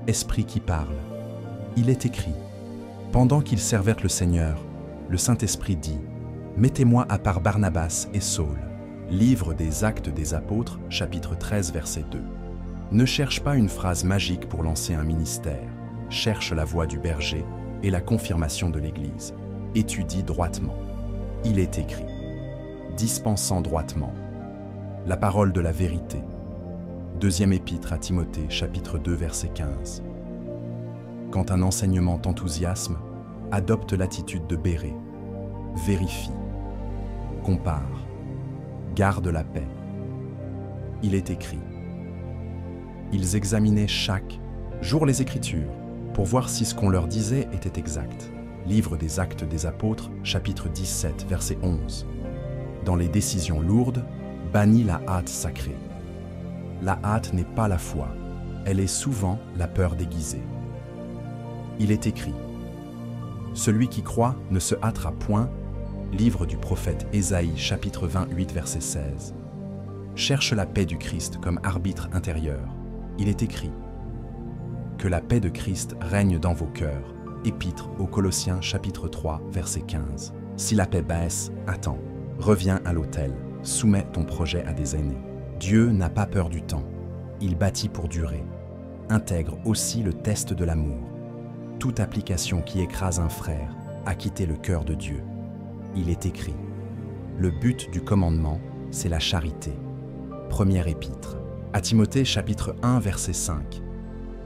esprit qui parle. Il est écrit « Pendant qu'ils servèrent le Seigneur, le Saint-Esprit dit « Mettez-moi à part Barnabas et Saul. » Livre des Actes des Apôtres, chapitre 13, verset 2. Ne cherche pas une phrase magique pour lancer un ministère. Cherche la voix du berger et la confirmation de l'Église. Étudie droitement. Il est écrit « dispensant droitement. La parole de la vérité. Deuxième épître à Timothée, chapitre 2, verset 15. Quand un enseignement t'enthousiasme, adopte l'attitude de Bérée. Vérifie, compare, garde la paix. Il est écrit. Ils examinaient chaque jour les Écritures pour voir si ce qu'on leur disait était exact. Livre des Actes des Apôtres, chapitre 17, verset 11. Dans les décisions lourdes, bannis la hâte sacrée. La hâte n'est pas la foi, elle est souvent la peur déguisée. Il est écrit. Celui qui croit ne se hâtera point. Livre du prophète Ésaïe, chapitre 28, verset 16. Cherche la paix du Christ comme arbitre intérieur. Il est écrit. Que la paix de Christ règne dans vos cœurs. Épître aux Colossiens, chapitre 3, verset 15. Si la paix baisse, attends. Reviens à l'autel. Soumets ton projet à des aînés. Dieu n'a pas peur du temps. Il bâtit pour durer. Intègre aussi le test de l'amour. Toute application qui écrase un frère a quitté le cœur de Dieu. Il est écrit. Le but du commandement, c'est la charité. Première épître. À Timothée, chapitre 1, verset 5.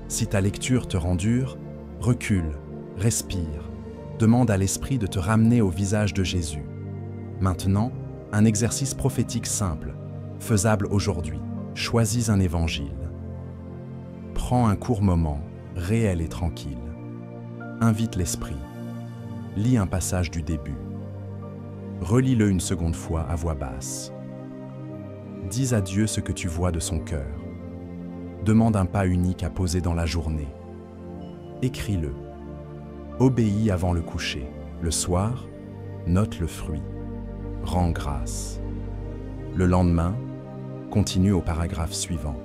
Si ta lecture te rend dure, recule, respire. Demande à l'Esprit de te ramener au visage de Jésus. Maintenant, un exercice prophétique simple, faisable aujourd'hui. Choisis un évangile. Prends un court moment, réel et tranquille. Invite l'Esprit. Lis un passage du début. Relis-le une seconde fois à voix basse. Dis à Dieu ce que tu vois de son cœur. Demande un pas unique à poser dans la journée. Écris-le. Obéis avant le coucher. Le soir, note le fruit. Rends grâce. Le lendemain, continue au paragraphe suivant.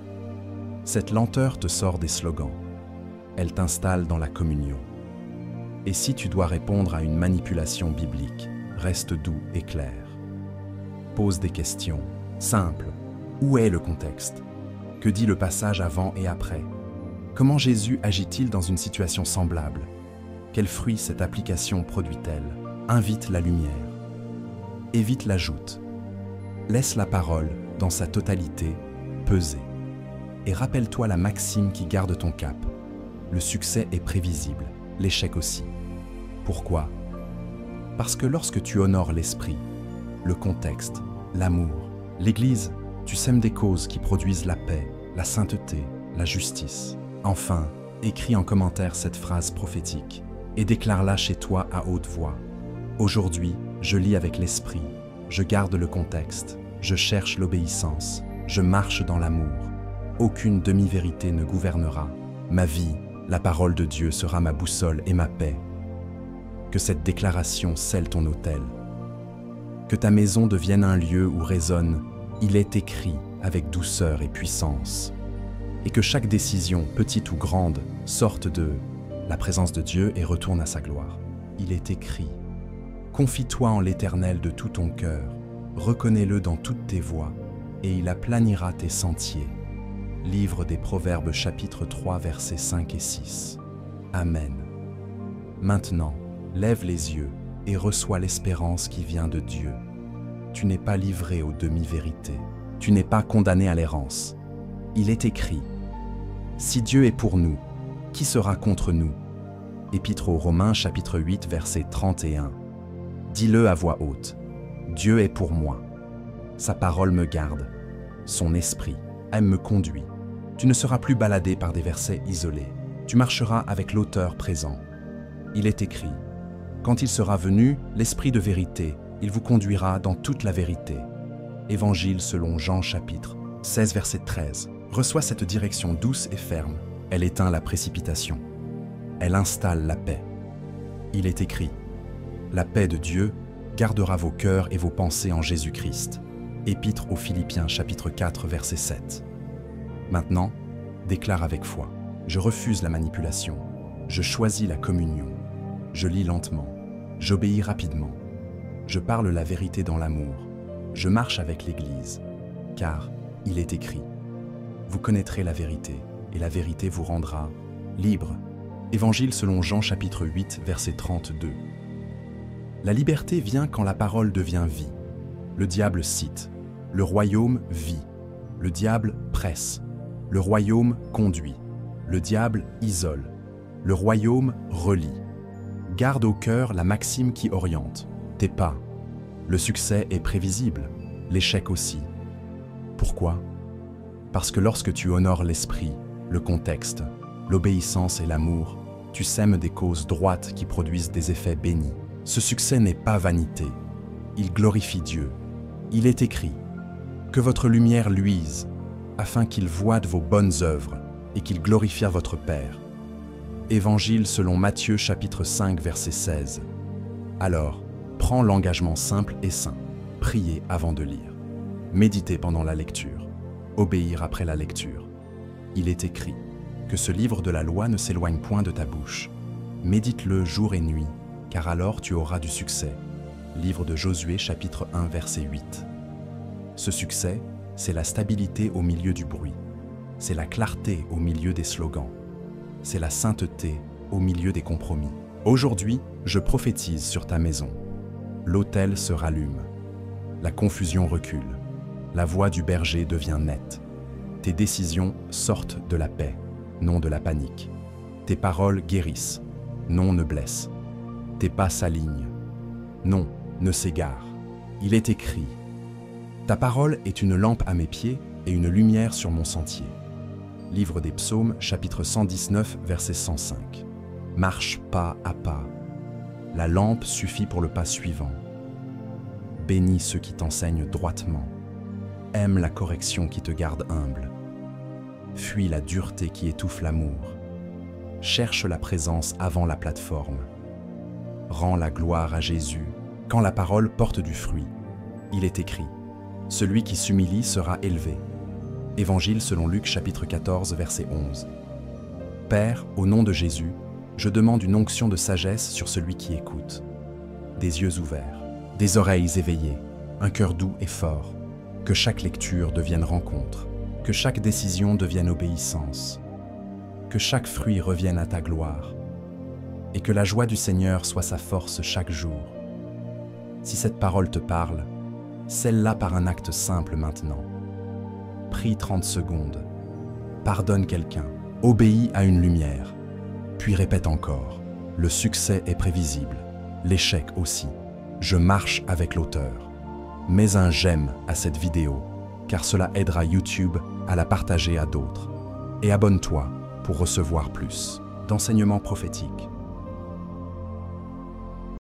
Cette lenteur te sort des slogans. Elle t'installe dans la communion. Et si tu dois répondre à une manipulation biblique, reste doux et clair. Pose des questions simples. Où est le contexte? Que dit le passage avant et après? Comment Jésus agit-il dans une situation semblable? Quels fruits cette application produit-elle? Invite la lumière. Évite l'ajoute. Laisse la parole, dans sa totalité, peser. Et rappelle-toi la maxime qui garde ton cap. Le succès est prévisible, l'échec aussi. Pourquoi? Parce que lorsque tu honores l'esprit, le contexte, l'amour, l'Église, tu sèmes des causes qui produisent la paix, la sainteté, la justice. Enfin, écris en commentaire cette phrase prophétique et déclare-la chez toi à haute voix. Aujourd'hui, je lis avec l'esprit, je garde le contexte, je cherche l'obéissance, je marche dans l'amour. Aucune demi-vérité ne gouvernera. Ma vie, la parole de Dieu sera ma boussole et ma paix. Que cette déclaration scelle ton autel. Que ta maison devienne un lieu où résonne « Il est écrit » avec douceur et puissance. Et que chaque décision, petite ou grande, sorte de la présence de Dieu et retourne à sa gloire. Il est écrit. Confie-toi en l'Éternel de tout ton cœur, reconnais-le dans toutes tes voies, et il aplanira tes sentiers. Livre des Proverbes chapitre 3 versets 5 et 6. Amen. Maintenant, lève les yeux et reçois l'espérance qui vient de Dieu. Tu n'es pas livré aux demi-vérités. Tu n'es pas condamné à l'errance. Il est écrit. Si Dieu est pour nous, qui sera contre nous? Épître aux Romains chapitre 8 verset 31. Dis-le à voix haute. Dieu est pour moi. Sa parole me garde. Son esprit me conduit. Tu ne seras plus baladé par des versets isolés. Tu marcheras avec l'auteur présent. Il est écrit. Quand il sera venu, l'Esprit de vérité, il vous conduira dans toute la vérité. Évangile selon Jean chapitre 16 verset 13. Reçois cette direction douce et ferme. Elle éteint la précipitation. Elle installe la paix. Il est écrit. La paix de Dieu gardera vos cœurs et vos pensées en Jésus-Christ. Épître aux Philippiens chapitre 4 verset 7. Maintenant, déclare avec foi. Je refuse la manipulation. Je choisis la communion. Je lis lentement. J'obéis rapidement. Je parle la vérité dans l'amour. Je marche avec l'Église. Car il est écrit. Vous connaîtrez la vérité, et la vérité vous rendra libre. Évangile selon Jean chapitre 8 verset 32. La liberté vient quand la parole devient vie. Le diable cite. Le royaume vit. Le diable presse. Le royaume conduit. Le diable isole. Le royaume relie. Garde au cœur la maxime qui oriente. Tes pas. Le succès est prévisible, l'échec aussi. Pourquoi? Parce que lorsque tu honores l'esprit, le contexte, l'obéissance et l'amour, tu sèmes des causes droites qui produisent des effets bénis. Ce succès n'est pas vanité. Il glorifie Dieu. Il est écrit « Que votre lumière luise, afin qu'il voie de vos bonnes œuvres et qu'il glorifie votre Père. » Évangile selon Matthieu chapitre 5 verset 16. Alors, prends l'engagement simple et saint. Prier avant de lire. Méditer pendant la lecture. Obéir après la lecture. Il est écrit que ce livre de la loi ne s'éloigne point de ta bouche. Médite-le jour et nuit, car alors tu auras du succès. Livre de Josué chapitre 1 verset 8. Ce succès, c'est la stabilité au milieu du bruit. C'est la clarté au milieu des slogans. C'est la sainteté au milieu des compromis. Aujourd'hui, je prophétise sur ta maison. L'autel se rallume. La confusion recule. La voix du berger devient nette. Tes décisions sortent de la paix, non de la panique. Tes paroles guérissent, non ne blessent. Tes pas s'alignent, non ne s'égarent. Il est écrit « Ta parole est une lampe à mes pieds et une lumière sur mon sentier. » Livre des Psaumes, chapitre 119, verset 105. Marche pas à pas. La lampe suffit pour le pas suivant. Bénis ceux qui t'enseignent droitement. Aime la correction qui te garde humble. Fuis la dureté qui étouffe l'amour. Cherche la présence avant la plateforme. Rends la gloire à Jésus quand la parole porte du fruit. Il est écrit « Celui qui s'humilie sera élevé ». Évangile selon Luc chapitre 14 verset 11. Père, au nom de Jésus, je demande une onction de sagesse sur celui qui écoute. Des yeux ouverts, des oreilles éveillées, un cœur doux et fort. Que chaque lecture devienne rencontre, que chaque décision devienne obéissance, que chaque fruit revienne à ta gloire, et que la joie du Seigneur soit sa force chaque jour. Si cette parole te parle, scelle-la par un acte simple maintenant. Prie 30 secondes, pardonne quelqu'un, obéis à une lumière, puis répète encore. Le succès est prévisible, l'échec aussi. Je marche avec l'auteur. Mets un j'aime à cette vidéo, car cela aidera YouTube à la partager à d'autres. Et abonne-toi pour recevoir plus d'enseignements prophétiques.